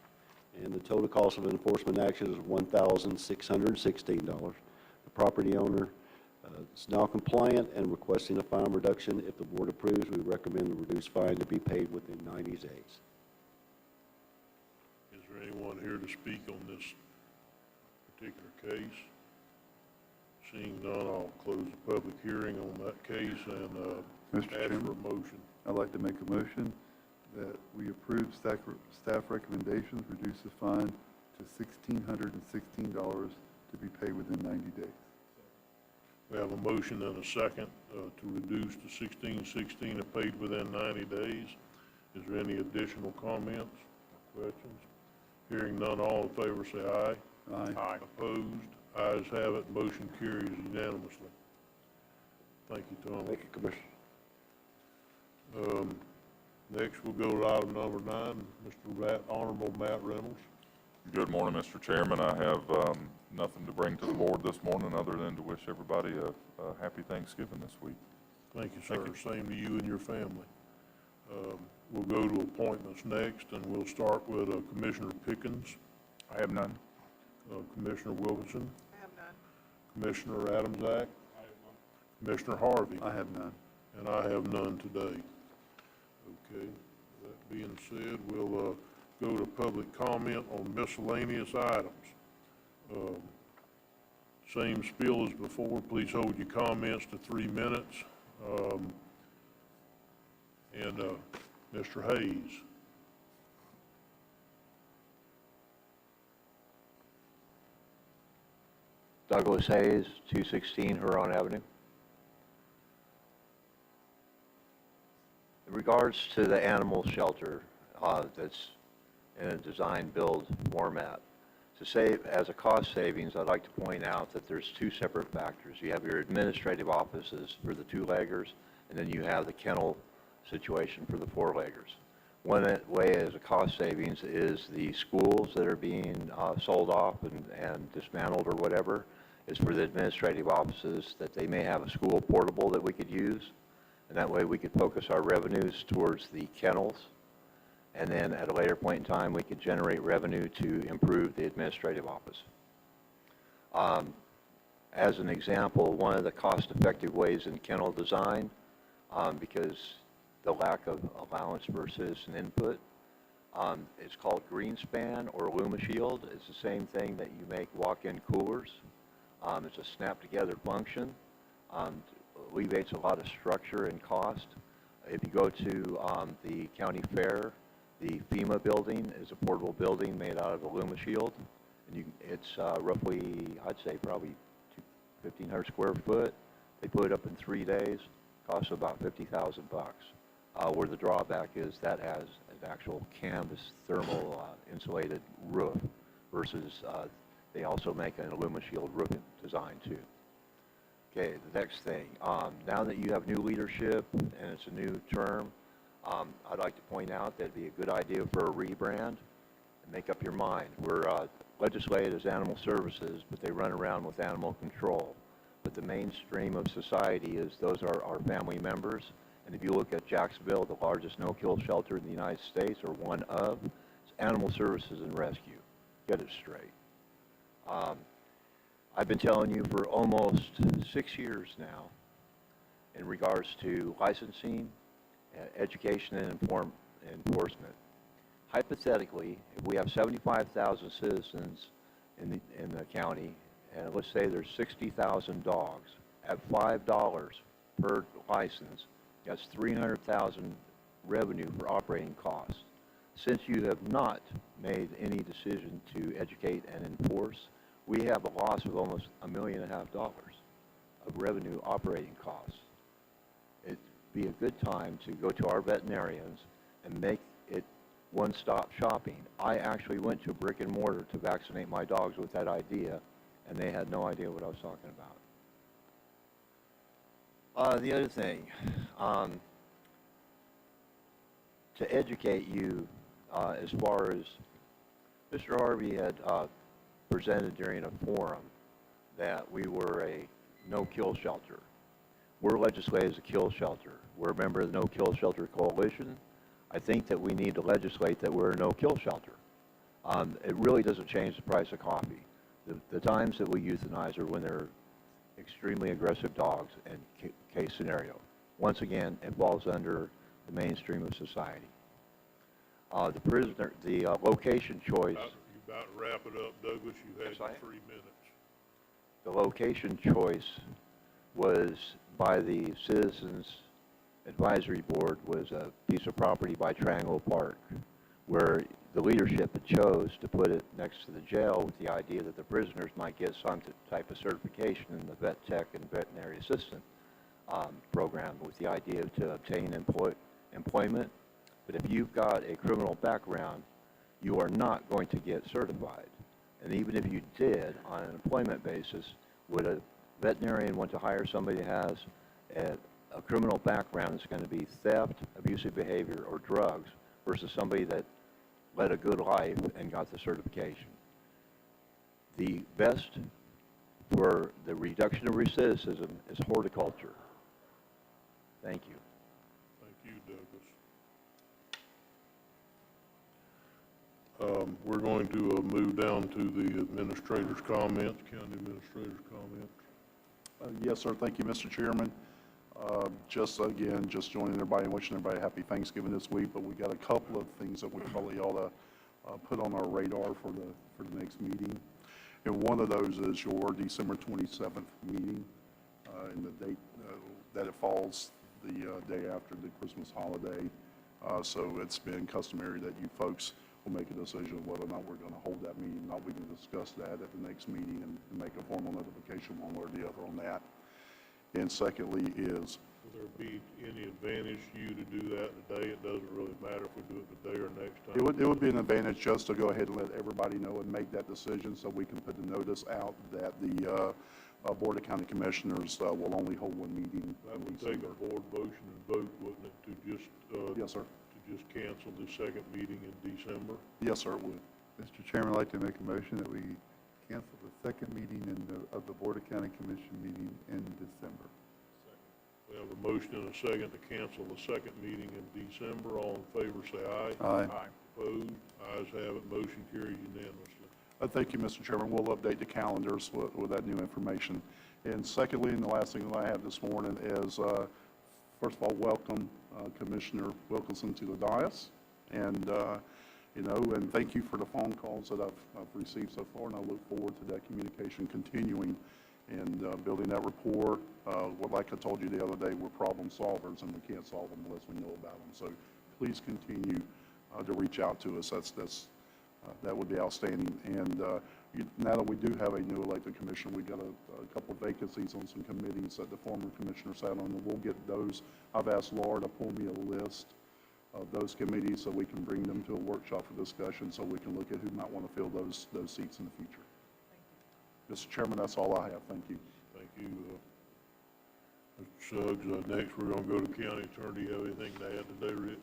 and the total cost of enforcement action is $1,616. The property owner is now compliant and requesting a fine reduction. If the board approves, we recommend the reduced fine to be paid within 90 days. Is there anyone here to speak on this particular case? Seeing none, I'll close the public hearing on that case and Mr. ask for Chairman? a motion. I'd like to make a motion that we approve staff recommendations, reduce the fine to $1,616 to be paid within 90 days. We have a motion and a second to reduce to $1,616 and paid within 90 days. Is there any additional comments or questions? Hearing none, all in favor say aye. Aye. Opposed? Ayes have it, motion carries unanimously. Thank you, Tom. Thank you, Commissioner. Next, we'll go to item number 9, Honorable Matt Reynolds. Good morning, Mr. Chairman. I have nothing to bring to the board this morning other than to wish everybody a happy Thanksgiving this week. Thank you, sir. Same to you and your family. We'll go to appointments next, and we'll start with Commissioner Pickens, I have none. Commissioner Wilkinson, I have none. Commissioner Adamsack, Commissioner Harvey, I have none. and I have none today. Okay, that being said, we'll go to public comment on miscellaneous items. Same spiel as before, please hold your comments to 3 minutes. Mr. Hayes. Douglas Hayes, 216 Huron Avenue. In regards to the animal shelter that's in a design-build format, to save, as a cost savings, I'd like to point out that there's 2 separate factors. You have your administrative offices for the 2-leggers, and then you have the kennel situation for the 4-leggers. One way as a cost savings is the schools that are being sold off and dismantled or whatever, is for the administrative offices that they may have a school portable that we could use, and that way we could focus our revenues towards the kennels, and then at a later point in time we could generate revenue to improve the administrative office. As an example, one of the cost-effective ways in kennel design, because the lack of allowance for citizen input, it's called Greenspan or LumaShield. It's the same thing that you make walk-in coolers. It's a snap-together function. Alleviates a lot of structure and cost. If you go to the county fair, the FEMA building is a portable building made out of a LumaShield. And it's roughly, I'd say probably 1,500 square foot. They put it up in 3 days. Costs about $50,000 bucks. Where the drawback is that has an actual canvas thermal insulated roof versus they also make an LumaShield roofing design too. Okay, the next thing, now that you have new leadership and it's a new term, I'd like to point out that it'd be a good idea for a rebrand and make up your mind. We're legislated as animal services, but they run around with animal control. But the mainstream of society is those are our family members. And if you look at Jacksonville, the largest no-kill shelter in the United States, or one of, it's Animal Services and Rescue. Get it straight. I've been telling you for almost 6 years now in regards to licensing, education, and enforcement. Hypothetically, if we have 75,000 citizens in the county, and let's say there's 60,000 dogs, at $5 per license, that's $300,000 revenue for operating costs. Since you have not made any decision to educate and enforce, we have a loss of almost $1.5 million of revenue operating costs. It'd be a good time to go to our veterinarians and make it one-stop shopping. I actually went to a brick and mortar to vaccinate my dogs with that idea, and they had no idea what I was talking about. The other thing, to educate you as far as Mr. Harvey had presented during a forum that we were a no-kill shelter. We're legislated as a kill shelter. We're a member of the No-Kill Shelter Coalition. I think that we need to legislate that we're a no-kill shelter. It really doesn't change the price of coffee. The times that we euthanize are when they're extremely aggressive dogs and case scenario. Once again, it falls under the mainstream of society. The location choice. You're about to wrap it up, Douglas. You had 3 minutes. The location choice was by the Citizens Advisory Board was a piece of property by Triangle Park, where the leadership had chose to put it next to the jail with the idea that the prisoners might get some type of certification in the vet tech and veterinary assistant program with the idea to obtain employment. But if you've got a criminal background, you are not going to get certified. And even if you did, on an employment basis, would a veterinarian want to hire somebody who has a criminal background that's going to be theft, abusive behavior, or drugs, versus somebody that led a good life and got the certification? The best for the reduction of recidivism is horticulture. Thank you. Thank you, Douglas. We're going to move down to the administrator's comments, county administrator's comments. Yes, sir. Thank you, Mr. Chairman. Just joining everybody and wishing everybody a happy Thanksgiving this week, but we got a couple of things that we probably ought to put on our radar for the next meeting. And one of those is your December 27th meeting, and the date that it falls the day after the Christmas holiday. So it's been customary that you folks will make a decision of whether or not we're going to hold that meeting. Not we can discuss that at the next meeting and make a formal notification one way or the other on that. And secondly is, Will there be any advantage to you to do that today? It doesn't really matter if we do it today or next time. it would be an advantage just to go ahead and let everybody know and make that decision so we can put the notice out that the Board of County Commissioners will only hold one meeting. That would take a board motion and vote, wouldn't it, to just, Yes, sir. to just cancel the second meeting in December? Yes, sir, it would. Mr. Chairman, I'd like to make a motion that we cancel the second meeting of the Board of County Commission meeting in December. We have a motion and a second to cancel the second meeting in December. All in favor, say aye. Aye. Opposed? Ayes have it. Motion carries unanimously. Thank you, Mr. Chairman. We'll update the calendars with that new information. And secondly, and the last thing that I have this morning is, first of all, welcome Commissioner Wilkinson to the dais. And, and thank you for the phone calls that I've received so far, and I look forward to that communication continuing and building that rapport. Like I told you the other day, we're problem solvers, and we can't solve them unless we know about them. So please continue to reach out to us. That would be outstanding. And now that we do have a new elected commissioner, we got a couple of vacancies on some committees that the former commissioner sat on, and we'll get those. I've asked Laura to pull me a list of those committees so we can bring them to a workshop for discussion so we can look at who might want to fill those seats in the future. Mr. Chairman, that's all I have. Thank you. Thank you, Mr. Suggs. Next, we're going to go to county attorney. Do you have anything to add today, Rich?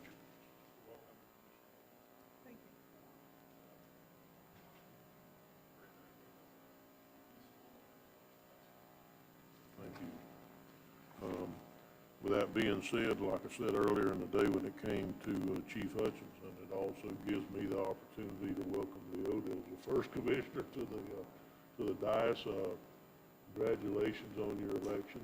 Thank you. With that being said, like I said earlier in the day when it came to Chief Hutchinson, it also gives me the opportunity to welcome Leo as the first commissioner to the dais. Congratulations on your election.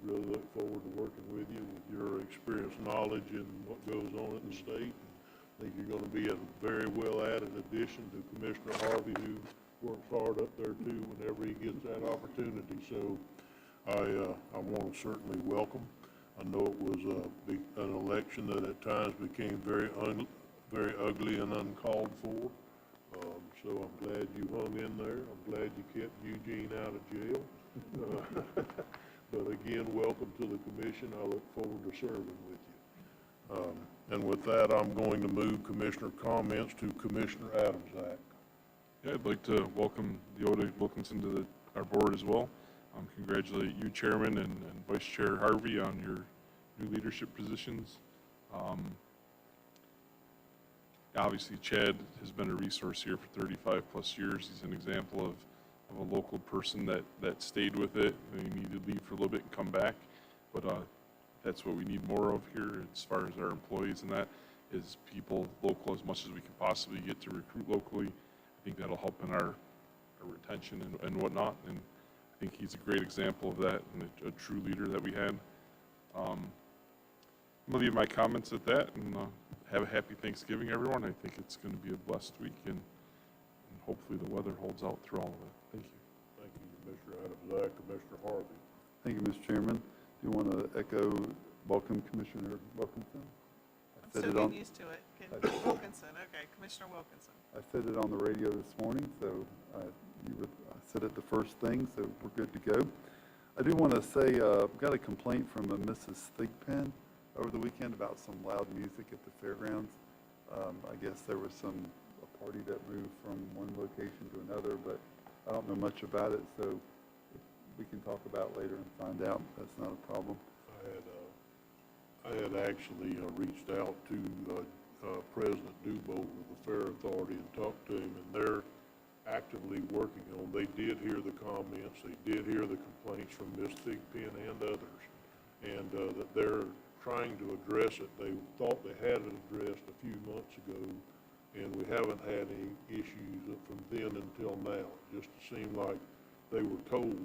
We really look forward to working with you with your experience, knowledge, and what goes on in the state. I think you're going to be a very well-added addition to Commissioner Harvey, who works hard up there too whenever he gets that opportunity. So I want to certainly welcome. I know it was an election that at times became very ugly and uncalled for. So I'm glad you hung in there. I'm glad you kept Eugene out of jail. But again, welcome to the commission. I look forward to serving with you. And with that, I'm going to move commissioner comments to Commissioner Adams-Ack. Yeah, I'd like to welcome Leota Wilkinson to our board as well. Congratulate you, Chairman, and Vice Chair Harvey on your new leadership positions. Obviously, Chad has been a resource here for 35 plus years. He's an example of a local person that stayed with it. He needed to leave for a little bit and come back, but that's what we need more of here as far as our employees, and that is people local as much as we can possibly get to recruit locally. I think that'll help in our retention and whatnot, and I think he's a great example of that and a true leader that we had. I'm going to leave my comments at that, and have a happy Thanksgiving, everyone. I think it's going to be a blessed week, and hopefully the weather holds out through all of it. Thank you. Thank you, Commissioner Adams-Ack. Commissioner Harvey. Thank you, Mr. Chairman. Do you want to echo welcome Commissioner Wilkinson? I'm still getting used to it. Wilkinson, okay, Commissioner Wilkinson. I said it on the radio this morning, so I said it the first thing, so we're good to go. I do want to say I've got a complaint from a Mrs. Thigpen over the weekend about some loud music at the fairgrounds. I guess there was some party that moved from one location to another, but I don't know much about it, so we can talk about it later and find out. That's not a problem. I had actually reached out to President Dubolt of the Fair Authority and talked to him, and they're actively working on. They did hear the comments, they did hear the complaints from Ms. Thigpen and others, and that they're trying to address it. They thought they had it addressed a few months ago, and we haven't had any issues from then until now. It just seemed like they were told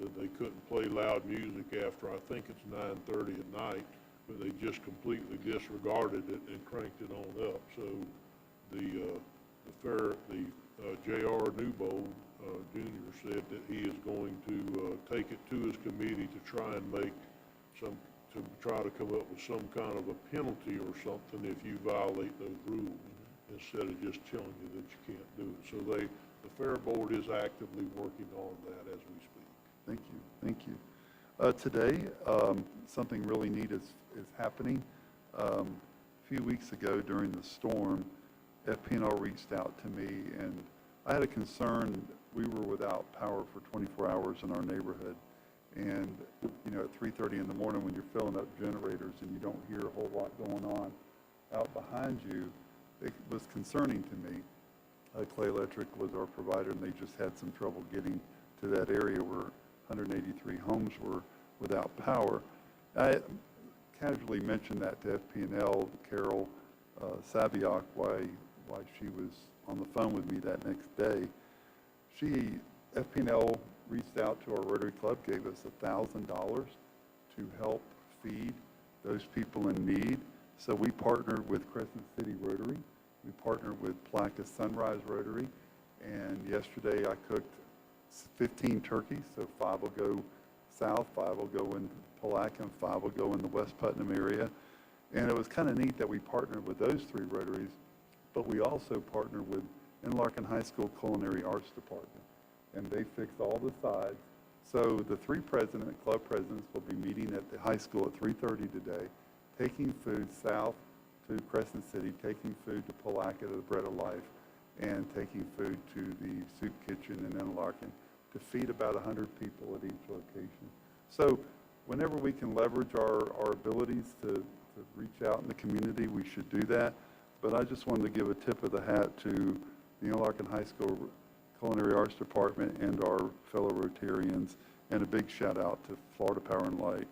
that they couldn't play loud music after, I think it's 9:30 at night, but they just completely disregarded it and cranked it on up. So J.R. Newbold Jr. said that he is going to take it to his committee to try and try to come up with some kind of a penalty or something if you violate those rules, instead of just telling you that you can't do it. So the Fair Board is actively working on that as we speak. Thank you. Thank you. Today, something really neat is happening. A few weeks ago during the storm, FP&L reached out to me, and I had a concern. We were without power for 24 hours in our neighborhood. And, you know, at 3:30 in the morning when you're filling up generators and you don't hear a whole lot going on out behind you, it was concerning to me. Clay Electric was our provider, and they just had some trouble getting to that area where 183 homes were without power. I casually mentioned that to FP&L, Carol Saviak, why she was on the phone with me that next day. FP&L reached out to our Rotary Club, gave us $1,000 to help feed those people in need. So we partnered with Crescent City Rotary. We partnered with Placa Sunrise Rotary. And yesterday I cooked 15 turkeys, so 5 will go south, 5 will go in Palaca, and 5 will go in the West Putnam area. And it was kind of neat that we partnered with those 3 Rotaries, but we also partnered with Interlaken High School Culinary Arts Department, and they fixed all the sides. So the 3 club presidents will be meeting at the high school at 3:30 today, taking food south to Crescent City, taking food to Palaca to the Bread of Life, and taking food to the soup kitchen in Interlaken to feed about 100 people at each location. So whenever we can leverage our abilities to reach out in the community, we should do that. But I just wanted to give a tip of the hat to the Interlaken High School Culinary Arts Department and our fellow Rotarians, and a big shout out to Florida Power and Light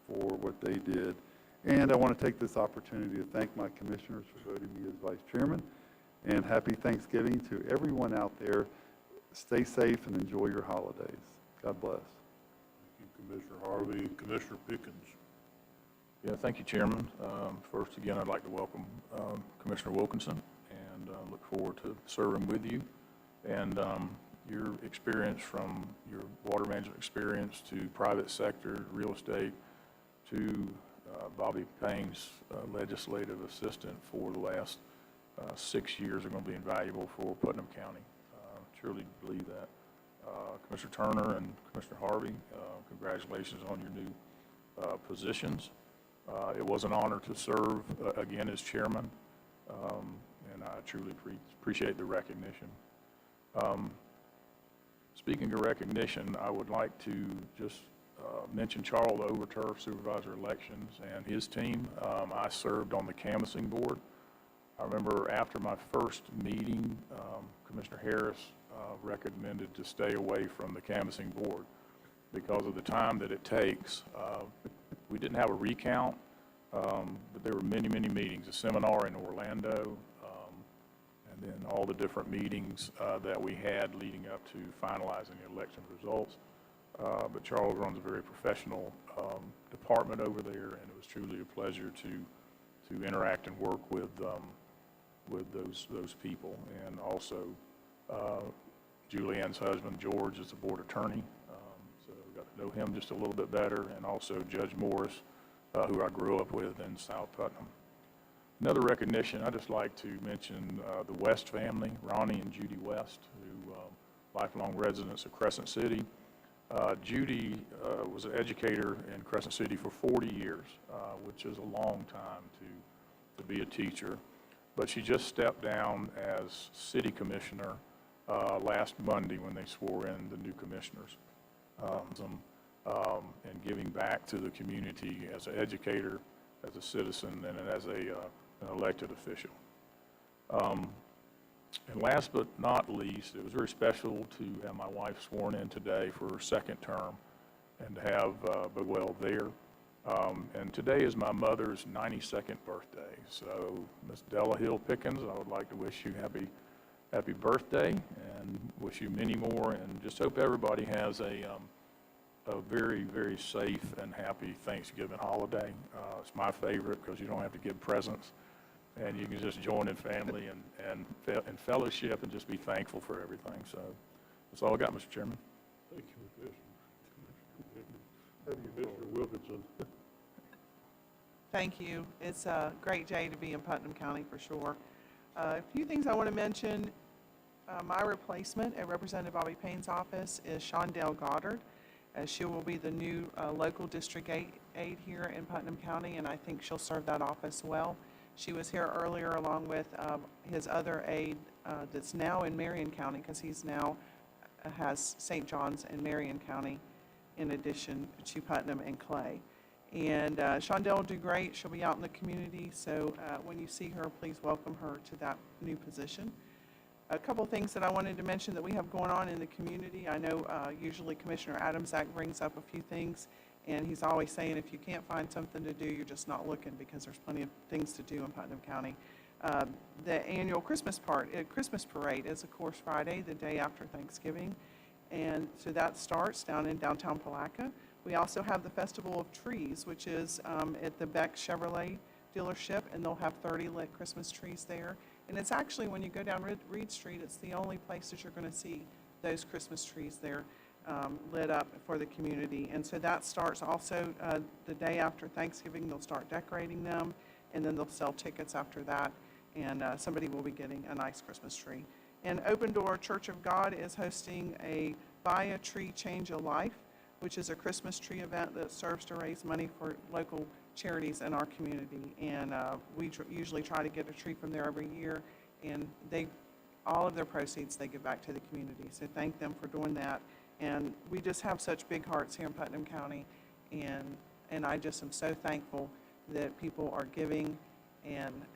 for what they did. And I want to take this opportunity to thank my commissioners for voting me as vice chairman, and happy Thanksgiving to everyone out there. Stay safe and enjoy your holidays. God bless. Thank you, Commissioner Harvey. Commissioner Pickens. Yeah, thank you, Chairman. First, again, I'd like to welcome Commissioner Wilkinson, and look forward to serving with you. And your experience, from your water management experience to private sector, real estate, to Bobby Payne's legislative assistant for the last 6 years are going to be invaluable for Putnam County. Truly believe that. Commissioner Turner and Commissioner Harvey, congratulations on your new positions. It was an honor to serve again as chairman, and I truly appreciate the recognition. Speaking of recognition, I would like to just mention Charles Overturf, Supervisor of Elections, and his team. I served on the canvassing board. I remember after my first meeting, Commissioner Harris recommended to stay away from the canvassing board because of the time that it takes. We didn't have a recount, but there were many, many meetings, a seminar in Orlando, and then all the different meetings that we had leading up to finalizing the election results. But Charles runs a very professional department over there, and it was truly a pleasure to interact and work with those people. And also, Julianne's husband, George, is the board attorney, so I got to know him just a little bit better, and also Judge Morris, who I grew up with in South Putnam. Another recognition, I'd just like to mention the West family, Ronnie and Judy West, who lifelong residents of Crescent City. Judy was an educator in Crescent City for 40 years, which is a long time to be a teacher. but she just stepped down as city commissioner last Monday when they swore in the new commissioners. And giving back to the community as an educator, as a citizen, and as an elected official. And last but not least, it was very special to have my wife sworn in today for her second term and to have Bidwell there. And today is my mother's 92nd birthday. So, Miss Della Hill Pickens, I would like to wish you happy birthday and wish you many more, and just hope everybody has a very, very safe and happy Thanksgiving holiday. It's my favorite because you don't have to give presents, and you can just join in family and fellowship and just be thankful for everything. So that's all I got, Mr. Chairman. Thank you, Mr. Wilkinson. Thank you. It's a great day to be in Putnam County for sure. A few things I want to mention. My replacement at Representative Bobby Payne's office is Shondell Goddard. She will be the new local district aide here in Putnam County, and I think she'll serve that office well. She was here earlier along with his other aide that's now in Marion County, because he's now has St. John's and Marion County in addition to Putnam and Clay. And Shondell will do great. She'll be out in the community, so when you see her, please welcome her to that new position. A couple things that I wanted to mention that we have going on in the community. I know usually Commissioner Adamczak brings up a few things, and he's always saying if you can't find something to do, you're just not looking, because there's plenty of things to do in Putnam County. The annual Christmas parade is, of course, Friday, the day after Thanksgiving, and so that starts down in downtown Palatka. We also have the Festival of Trees, which is at the Beck Chevrolet dealership, and they'll have 30 lit Christmas trees there. And it's actually, when you go down Reed Street, it's the only place that you're going to see those Christmas trees there lit up for the community. And so that starts also the day after Thanksgiving. They'll start decorating them, and then they'll sell tickets after that, and somebody will be getting a nice Christmas tree. And Open Door Church of God is hosting a Buy a Tree, Change a Life, which is a Christmas tree event that serves to raise money for local charities in our community. And we usually try to get a tree from there every year, and all of their proceeds they give back to the community. So thank them for doing that. And we just have such big hearts here in Putnam County, and I just am so thankful that people are giving and